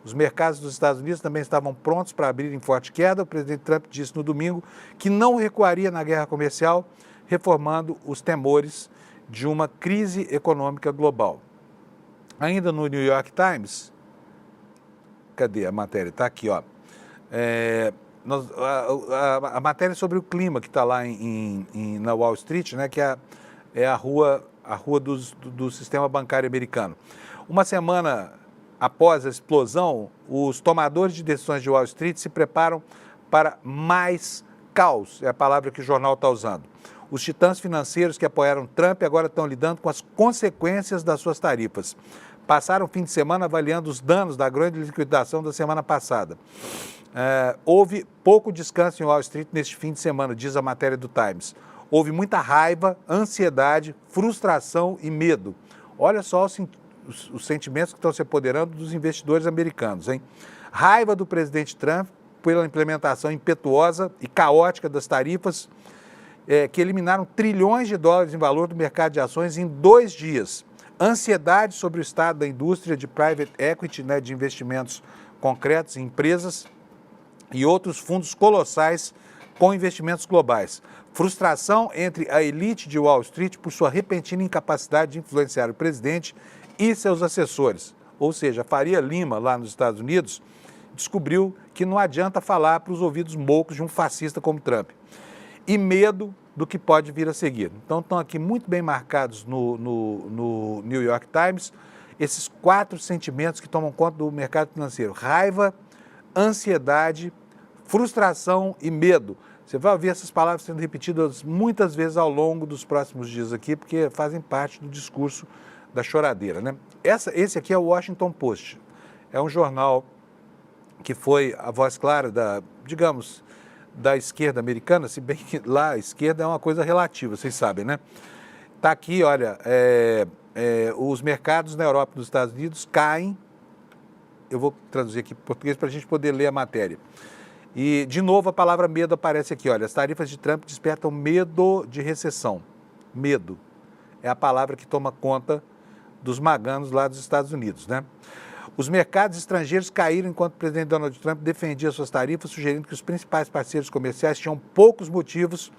Os mercados dos Estados Unidos também estavam prontos para abrir em forte queda. O presidente Trump disse no domingo que não recuaria na guerra comercial, reformando os temores de uma crise econômica global. Ainda no New York Times, cadê a matéria? Está aqui, ó. A matéria sobre o clima que está lá na Wall Street, né, que é a rua do sistema bancário americano. Uma semana após a explosão, os tomadores de decisões de Wall Street se preparam para mais caos, é a palavra que o jornal está usando. Os titãs financeiros que apoiaram Trump agora estão lidando com as consequências das suas tarifas. Passaram o fim de semana avaliando os danos da grande liquidação da semana passada. Houve pouco descanso em Wall Street neste fim de semana, diz a matéria do Times. Houve muita raiva, ansiedade, frustração e medo. Olha só os sentimentos que estão se apoderando dos investidores americanos, hein? Raiva do presidente Trump pela implementação impetuosa e caótica das tarifas que eliminaram trilhões de dólares em valor do mercado de ações em 2 dias. Ansiedade sobre o estado da indústria de private equity, né, de investimentos concretos em empresas e outros fundos colossais com investimentos globais. Frustração entre a elite de Wall Street por sua repentina incapacidade de influenciar o presidente e seus assessores. Ou seja, Faria Lima, lá nos Estados Unidos, descobriu que não adianta falar para os ouvidos moucos de um fascista como Trump. E medo do que pode vir a seguir. Então, estão aqui muito bem marcados no New York Times esses 4 sentimentos que tomam conta do mercado financeiro: raiva, ansiedade, frustração e medo. Você vai ouvir essas palavras sendo repetidas muitas vezes ao longo dos próximos dias aqui, porque fazem parte do discurso da choradeira, né? Esse aqui é o Washington Post. É um jornal que foi a voz clara digamos, da esquerda americana, se bem que lá a esquerda é uma coisa relativa, vocês sabem, né? Está aqui, olha, os mercados na Europa e nos Estados Unidos caem. Eu vou traduzir aqui para português para a gente poder ler a matéria. E, de novo, a palavra medo aparece aqui, olha, as tarifas de Trump despertam medo de recessão. Medo é a palavra que toma conta dos maganos lá dos Estados Unidos, né? Os mercados estrangeiros caíram enquanto o presidente Donald Trump defendia suas tarifas, sugerindo que os principais parceiros comerciais tinham poucos motivos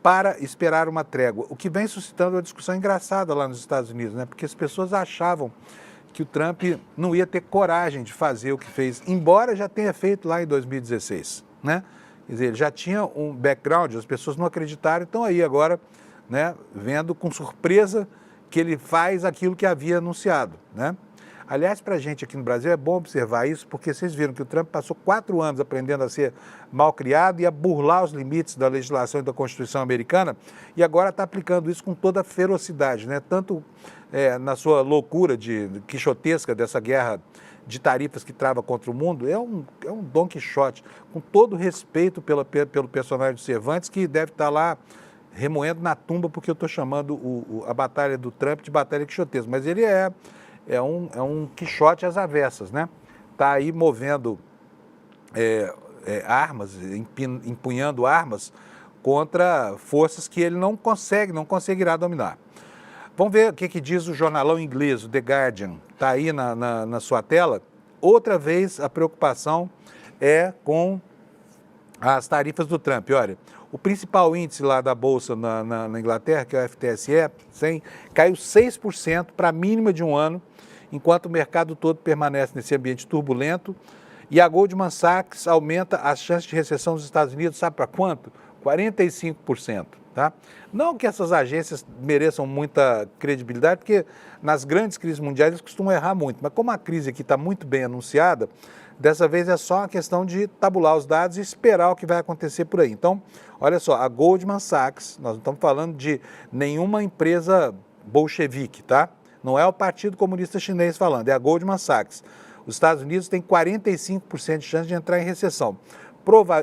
para esperar uma trégua, o que vem suscitando uma discussão engraçada lá nos Estados Unidos, né? Porque as pessoas achavam que o Trump não ia ter coragem de fazer o que fez, embora já tenha feito lá em 2016, né? Quer dizer, ele já tinha um background, as pessoas não acreditaram, estão aí agora, né, vendo com surpresa que ele faz aquilo que havia anunciado, né? Aliás, para a gente aqui no Brasil é bom observar isso, porque vocês viram que o Trump passou 4 anos aprendendo a ser mal criado e a burlar os limites da legislação e da Constituição americana, e agora está aplicando isso com toda a ferocidade, né? Tanto na sua loucura quixotesca dessa guerra de tarifas que trava contra o mundo, é um Dom Quixote, com todo respeito pelo personagem de Cervantes, que deve estar lá remoendo na tumba, porque eu estou chamando a batalha do Trump de batalha quixotesca, mas ele é um Quixote às avessas, né? Está aí movendo armas, empunhando armas contra forças que ele não conseguirá dominar. Vamos ver o que diz o jornalão inglês, o The Guardian, está aí na sua tela. Outra vez a preocupação é com as tarifas do Trump. Olha, o principal índice lá da Bolsa na Inglaterra, que é o FTSE 100, caiu 6% para a mínima de um ano, enquanto o mercado todo permanece nesse ambiente turbulento. E a Goldman Sachs aumenta as chances de recessão dos Estados Unidos, sabe para quanto? 45%. Tá? Não que essas agências mereçam muita credibilidade, porque nas grandes crises mundiais eles costumam errar muito, mas como a crise aqui está muito bem anunciada, dessa vez é só uma questão de tabular os dados e esperar o que vai acontecer por aí. Então, olha só, a Goldman Sachs, nós não estamos falando de nenhuma empresa bolchevique, tá? Não é o Partido Comunista Chinês falando, é a Goldman Sachs. Os Estados Unidos têm 45% de chance de entrar em recessão.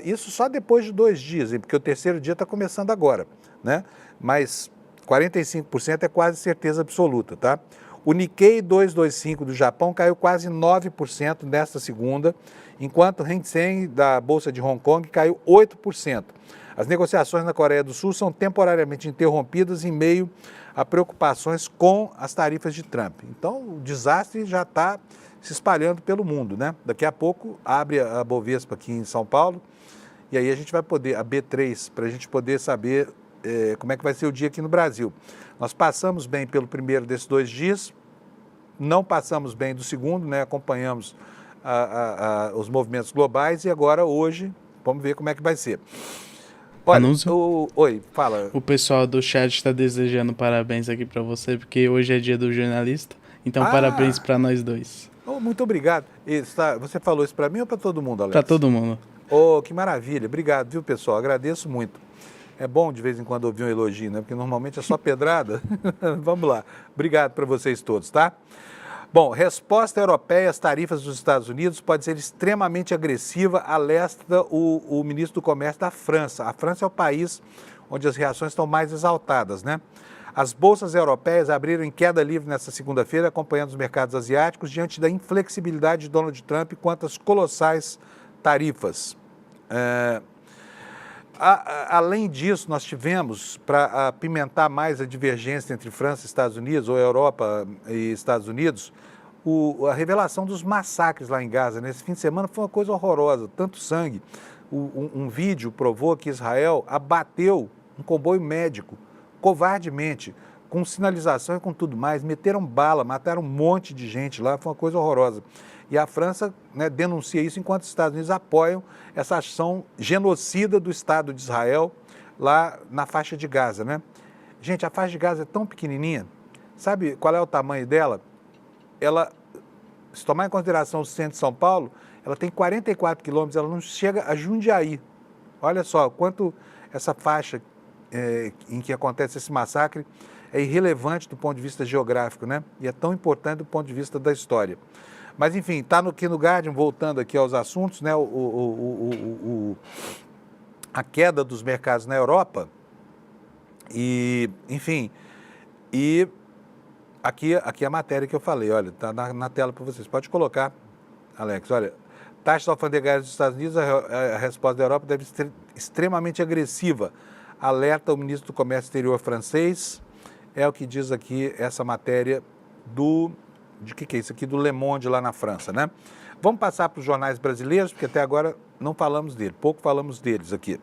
Isso só depois de 2 dias, porque o terceiro dia está começando agora, né? Mas 45% é quase certeza absoluta, tá? O Nikkei 225 do Japão caiu quase 9% nesta segunda, enquanto o Hang Seng da Bolsa de Hong Kong caiu 8%. As negociações na Coreia do Sul são temporariamente interrompidas em meio a preocupações com as tarifas de Trump. Então, o desastre já está se espalhando pelo mundo, né? Daqui a pouco abre a Bovespa aqui em São Paulo e aí a gente vai poder, a B3, para a gente poder saber como é que vai ser o dia aqui no Brasil. Nós passamos bem pelo primeiro desses 2 dias, não passamos bem do segundo, né? Acompanhamos os movimentos globais e agora hoje vamos ver como é que vai ser. Olha, oi, fala. O pessoal do chat está desejando parabéns aqui para você, porque hoje é dia do jornalista, então parabéns para nós dois. Oh, muito obrigado. Você falou isso para mim ou para todo mundo, Alex? Para todo mundo. Oh, que maravilha. Obrigado, viu, pessoal? Agradeço muito. É bom de vez em quando ouvir um elogio, né? Porque normalmente é só pedrada. Vamos lá. Obrigado para vocês todos, tá? Bom, resposta europeia às tarifas dos Estados Unidos pode ser extremamente agressiva, alerta o ministro do Comércio da França. A França é o país onde as reações estão mais exaltadas, né? As bolsas europeias abriram em queda livre nesta segunda-feira, acompanhando os mercados asiáticos, diante da inflexibilidade de Donald Trump quanto às colossais tarifas. Além disso, nós tivemos, para apimentar mais a divergência entre França e Estados Unidos, ou Europa e Estados Unidos, a revelação dos massacres lá em Gaza. Nesse fim de semana foi uma coisa horrorosa, tanto sangue. Um vídeo provou que Israel abateu um comboio médico, covardemente, com sinalização e com tudo mais, meteram bala, mataram um monte de gente lá, foi uma coisa horrorosa. E a França, né, denuncia isso, enquanto os Estados Unidos apoiam essa ação genocida do Estado de Israel lá na faixa de Gaza, né? Gente, a faixa de Gaza é tão pequenininha, sabe qual é o tamanho dela? Ela, se tomar em consideração o centro de São Paulo, ela tem 44 quilômetros, ela não chega a Jundiaí. Olha só, quanto essa faixa em que acontece esse massacre é irrelevante do ponto de vista geográfico, né? E é tão importante do ponto de vista da história. Mas, enfim, está aqui no Guardian, voltando aqui aos assuntos, né? A queda dos mercados na Europa e, enfim, e aqui a matéria que eu falei, olha, está na tela para vocês. Pode colocar, Alex, olha, taxas alfandegárias dos Estados Unidos, a resposta da Europa deve ser extremamente agressiva, alerta o ministro do Comércio Exterior francês, é o que diz aqui essa matéria de que é isso aqui, do Le Monde lá na França, né? Vamos passar para os jornais brasileiros, porque até agora não falamos dele, pouco falamos deles aqui.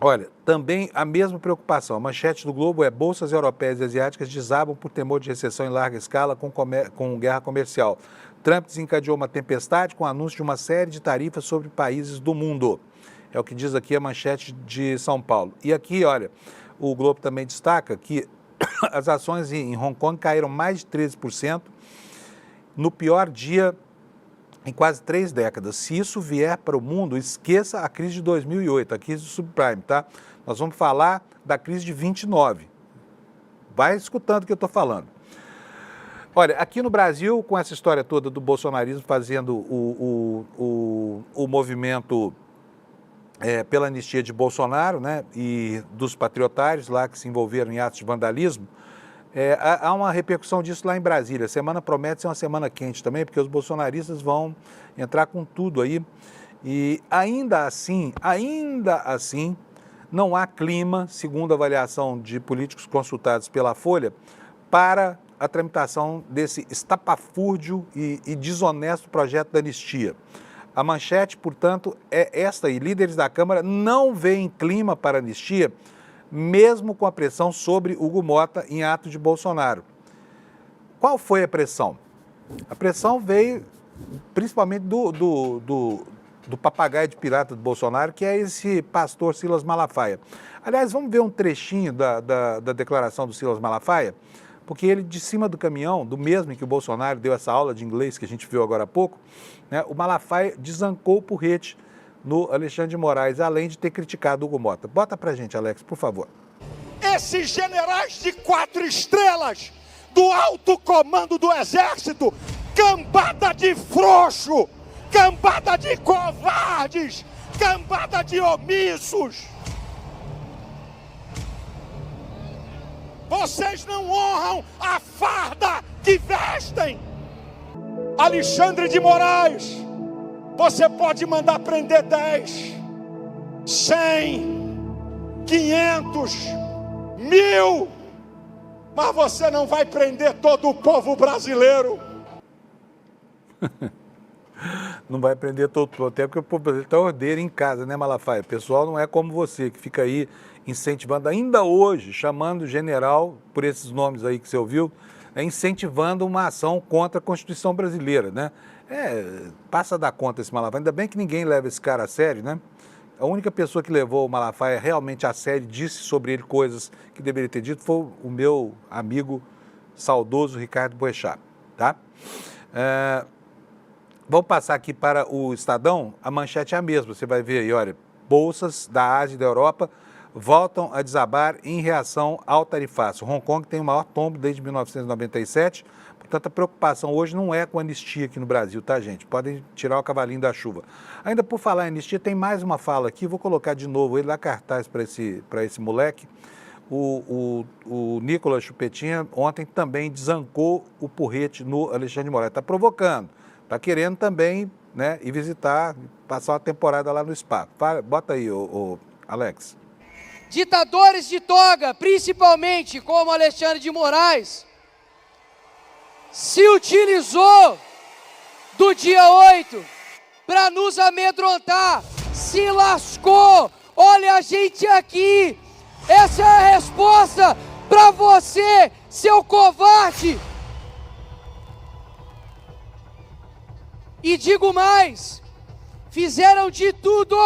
Olha, também a mesma preocupação, a manchete do Globo é: bolsas europeias e asiáticas desabam por temor de recessão em larga escala com guerra comercial. Trump desencadeou uma tempestade com o anúncio de uma série de tarifas sobre países do mundo. É o que diz aqui a manchete de São Paulo. E aqui, olha, o Globo também destaca que as ações em Hong Kong caíram mais de 13% no pior dia em quase 3 décadas. Se isso vier para o mundo, esqueça a crise de 2008, a crise do subprime, tá? Nós vamos falar da crise de 29. Vai escutando o que eu estou falando. Olha, aqui no Brasil, com essa história toda do bolsonarismo fazendo o movimento pela anistia de Bolsonaro, né, e dos patriotários lá que se envolveram em atos de vandalismo, há uma repercussão disso lá em Brasília. A semana promete ser uma semana quente também, porque os bolsonaristas vão entrar com tudo aí. E ainda assim, não há clima, segundo a avaliação de políticos consultados pela Folha, para a tramitação desse estapafúrdio e desonesto projeto da anistia. A manchete, portanto, é esta aí: líderes da Câmara não veem clima para anistia, mesmo com a pressão sobre Hugo Mota em ato de Bolsonaro. Qual foi a pressão? A pressão veio principalmente do papagaio de pirata do Bolsonaro, que é esse pastor Silas Malafaia. Aliás, vamos ver um trechinho da declaração do Silas Malafaia, porque ele, de cima do caminhão, do mesmo em que o Bolsonaro deu essa aula de inglês que a gente viu agora há pouco, né, o Malafaia desancou o porrete no Alexandre de Moraes, além de ter criticado o Hugo Mota. Bota pra gente, Alex, por favor. Esses generais de 4 estrelas do alto comando do Exército, cambada de frouxo, cambada de covardes, cambada de omissos. Vocês não honram a farda que vestem. Alexandre de Moraes, você pode mandar prender 10, 100, 500, 1000, mas você não vai prender todo o povo brasileiro. Não vai prender todo o povo, até porque o povo brasileiro está ordeiro em casa, né, Malafaia? O pessoal não é como você, que fica aí incentivando, ainda hoje, chamando o general, por esses nomes aí que você ouviu, incentivando uma ação contra a Constituição brasileira, né? Passa da conta esse Malafaia. Ainda bem que ninguém leva esse cara a sério, né? A única pessoa que levou o Malafaia realmente a sério, disse sobre ele coisas que deveria ter dito, foi o meu amigo saudoso Ricardo Boechat, tá? Vamos passar aqui para o Estadão. A manchete é a mesma, você vai ver aí, olha, bolsas da Ásia e da Europa voltam a desabar em reação ao tarifaço. Hong Kong tem o maior tombo desde 1997, portanto a preocupação hoje não é com a anistia aqui no Brasil, tá, gente? Podem tirar o cavalinho da chuva. Ainda por falar em anistia, tem mais uma fala aqui, vou colocar de novo ele lá, cartaz para esse moleque. O Nicolas Chupetinha ontem também desancou o porrete no Alexandre de Moraes. Está provocando, está querendo também, né, ir visitar, passar uma temporada lá no spa. Bota aí, Alex. Ditadores de toga, principalmente como Alexandre de Moraes, se utilizou do dia 8 para nos amedrontar, se lascou. Olha a gente aqui, essa é a resposta para você, seu covarde! E digo mais, fizeram de tudo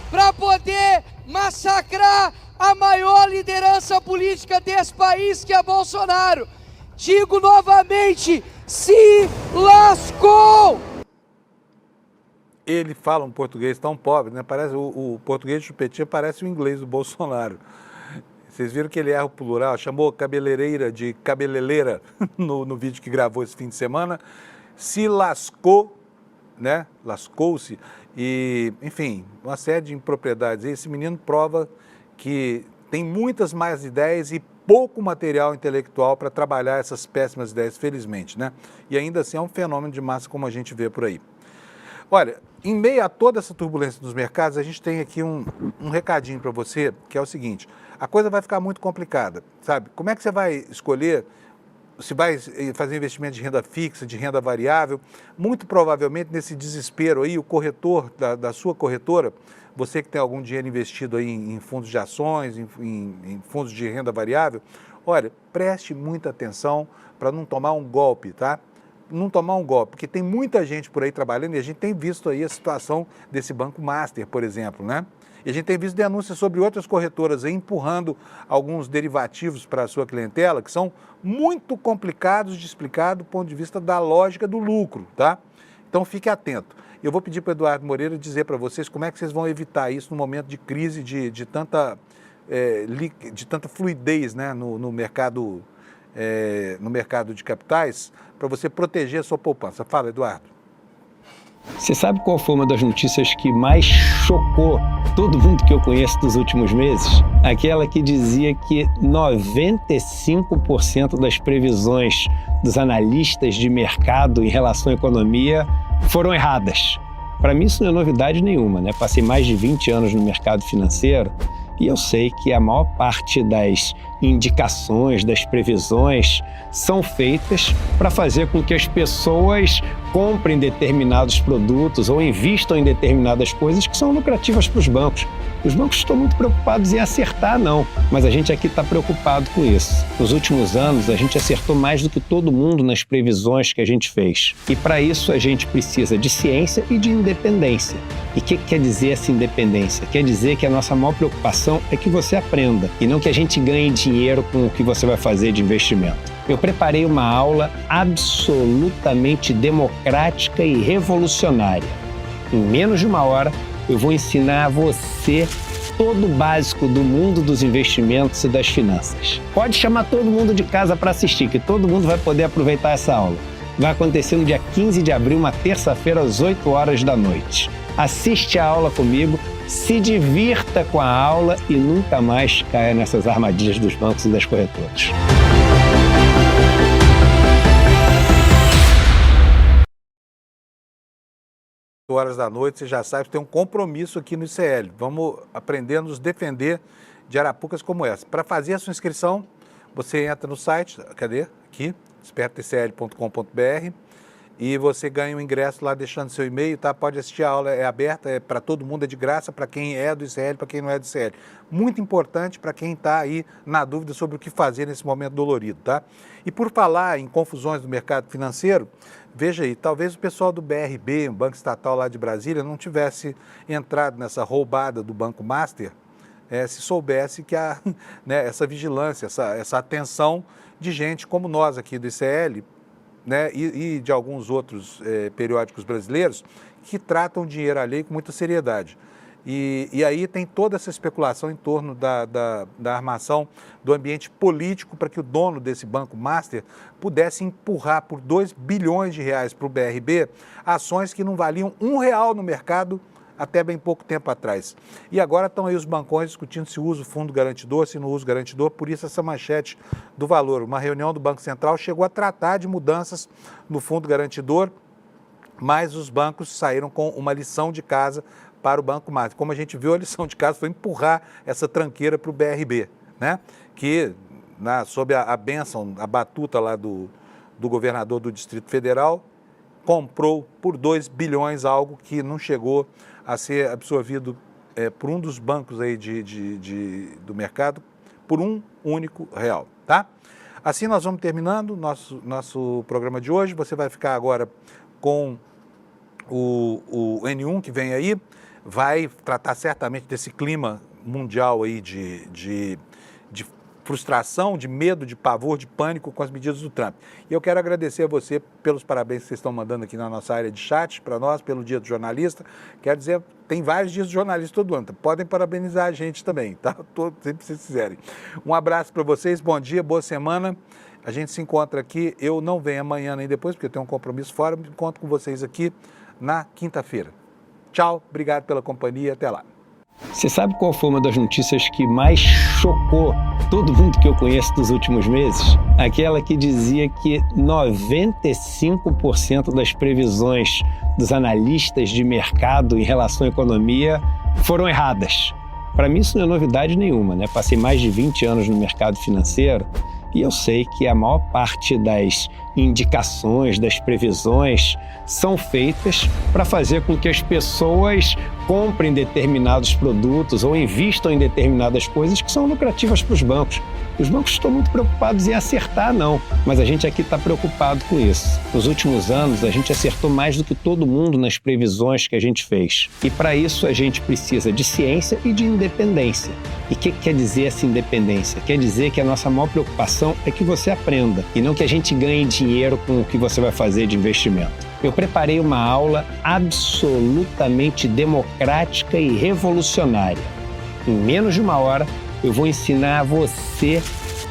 para poder massacrar a maior liderança política desse país, que é Bolsonaro. Digo novamente, se lascou! Ele fala um português tão pobre, né? Parece o português de Chupetinha parece o inglês do Bolsonaro. Vocês viram que ele erra o plural, chamou cabeleireira de cabeleleira no vídeo que gravou esse fim de semana. Se lascou, né? Lascou-se. E, enfim, uma série de impropriedades. Esse menino prova que tem muitas mais ideias e pouco material intelectual para trabalhar essas péssimas ideias, felizmente, né? E ainda assim é um fenômeno de massa como a gente vê por aí. Olha, em meio a toda essa turbulência dos mercados, a gente tem aqui um recadinho para você, que é o seguinte: a coisa vai ficar muito complicada, sabe? Como é que você vai escolher se vai fazer investimento de renda fixa, de renda variável? Muito provavelmente, nesse desespero aí, o corretor da sua corretora, você que tem algum dinheiro investido aí em fundos de ações, em fundos de renda variável, olha, preste muita atenção para não tomar um golpe, tá? Não tomar um golpe, porque tem muita gente por aí trabalhando e a gente tem visto aí a situação desse Banco Master, por exemplo, né? E a gente tem visto denúncias sobre outras corretoras aí empurrando alguns derivativos para a sua clientela que são muito complicados de explicar do ponto de vista da lógica do lucro, tá? Então fique atento. Eu vou pedir para o Eduardo Moreira dizer para vocês como é que vocês vão evitar isso no momento de crise de tanta fluidez, né, no mercado de capitais, para você proteger a sua poupança. Fala, Eduardo. Você sabe qual foi uma das notícias que mais chocou todo mundo que eu conheço dos últimos meses? Aquela que dizia que 95% das previsões dos analistas de mercado em relação à economia foram erradas. Para mim isso não é novidade nenhuma, né? Passei mais de 20 anos no mercado financeiro e eu sei que a maior parte das indicações, das previsões, são feitas para fazer com que as pessoas comprem determinados produtos ou invistam em determinadas coisas que são lucrativas para os bancos. Os bancos estão muito preocupados em acertar, não, mas a gente aqui está preocupado com isso. Nos últimos anos, a gente acertou mais do que todo mundo nas previsões que a gente fez. E para isso, a gente precisa de ciência e de independência. E o que quer dizer essa independência? Quer dizer que a nossa maior preocupação é que você aprenda e não que a gente ganhe dinheiro com o que você vai fazer de investimento. Eu preparei uma aula absolutamente democrática e revolucionária. Em menos de uma hora, eu vou ensinar a você todo o básico do mundo dos investimentos e das finanças. Pode chamar todo mundo de casa para assistir, que todo mundo vai poder aproveitar essa aula. Vai acontecer no dia 15 de abril, uma terça-feira, às 8 horas da noite. Assiste a aula comigo, se divirta com a aula e nunca mais caia nessas armadilhas dos bancos e das corretoras. 8 horas da noite, você já sabe, tem um compromisso aqui no ICL. Vamos aprender a nos defender de arapucas como essa. Para fazer a sua inscrição, você entra no site, cadê? Aqui, espertocl.com.br, e você ganha um ingresso lá deixando seu e-mail, tá? Pode assistir, a aula é aberta, é para todo mundo, é de graça, para quem é do ICL, para quem não é do ICL. Muito importante para quem está aí na dúvida sobre o que fazer nesse momento dolorido, tá? E por falar em confusões do mercado financeiro, veja aí, talvez o pessoal do BRB, um banco estatal lá de Brasília, não tivesse entrado nessa roubada do Banco Master, se soubesse que essa vigilância, essa atenção de gente como nós aqui do ICL, né, e de alguns outros periódicos brasileiros que tratam o dinheiro alheio com muita seriedade. E aí tem toda essa especulação em torno da armação do ambiente político para que o dono desse Banco Master pudesse empurrar por 2 bilhões de reais para o BRB ações que não valiam R$1 no mercado até bem pouco tempo atrás. E agora estão aí os bancões discutindo se usa o fundo garantidor, se não usa o garantidor, por isso essa manchete do valor. Uma reunião do Banco Central chegou a tratar de mudanças no fundo garantidor, mas os bancos saíram com uma lição de casa para o Banco Master. Como a gente viu, a lição de casa foi empurrar essa tranqueira para o BRB, né? Que, sob a bênção, a batuta lá do governador do Distrito Federal, comprou por 2 bilhões algo que não chegou a ser absorvido por um dos bancos aí do mercado por um único real, tá? Assim nós vamos terminando nosso programa de hoje. Você vai ficar agora com o N1 que vem aí, vai tratar certamente desse clima mundial aí de frustração, de medo, de pavor, de pânico com as medidas do Trump. E eu quero agradecer a você pelos parabéns que vocês estão mandando aqui na nossa área de chat para nós, pelo Dia do Jornalista. Quero dizer, tem vários dias do jornalista todo ano, podem parabenizar a gente também, tá? Sempre que vocês quiserem. Um abraço para vocês, bom dia, boa semana. A gente se encontra aqui, eu não venho amanhã nem depois, porque eu tenho um compromisso fora, me encontro com vocês aqui na quinta-feira. Tchau, obrigado pela companhia, até lá. Você sabe qual foi uma das notícias que mais chocou todo mundo que eu conheço dos últimos meses? Aquela que dizia que 95% das previsões dos analistas de mercado em relação à economia foram erradas. Para mim isso não é novidade nenhuma, né? Passei mais de 20 anos no mercado financeiro e eu sei que a maior parte das indicações, das previsões, são feitas para fazer com que as pessoas comprem determinados produtos ou invistam em determinadas coisas que são lucrativas para os bancos. Os bancos estão muito preocupados em acertar, não, mas a gente aqui está preocupado com isso. Nos últimos anos, a gente acertou mais do que todo mundo nas previsões que a gente fez. E para isso, a gente precisa de ciência e de independência. E o que quer dizer essa independência? Quer dizer que a nossa maior preocupação é que você aprenda e não que a gente ganhe dinheiro com o que você vai fazer de investimento. Eu preparei uma aula absolutamente democrática e revolucionária. Em menos de uma hora, eu vou ensinar a você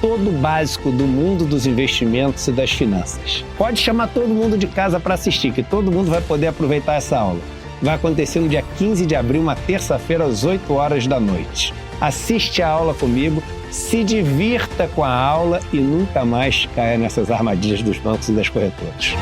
todo o básico do mundo dos investimentos e das finanças. Pode chamar todo mundo de casa para assistir, que todo mundo vai poder aproveitar essa aula. Vai acontecer no dia 15 de abril, uma terça-feira, às 8 horas da noite. Assiste a aula comigo, se divirta com a aula e nunca mais caia nessas armadilhas dos bancos e das corretoras.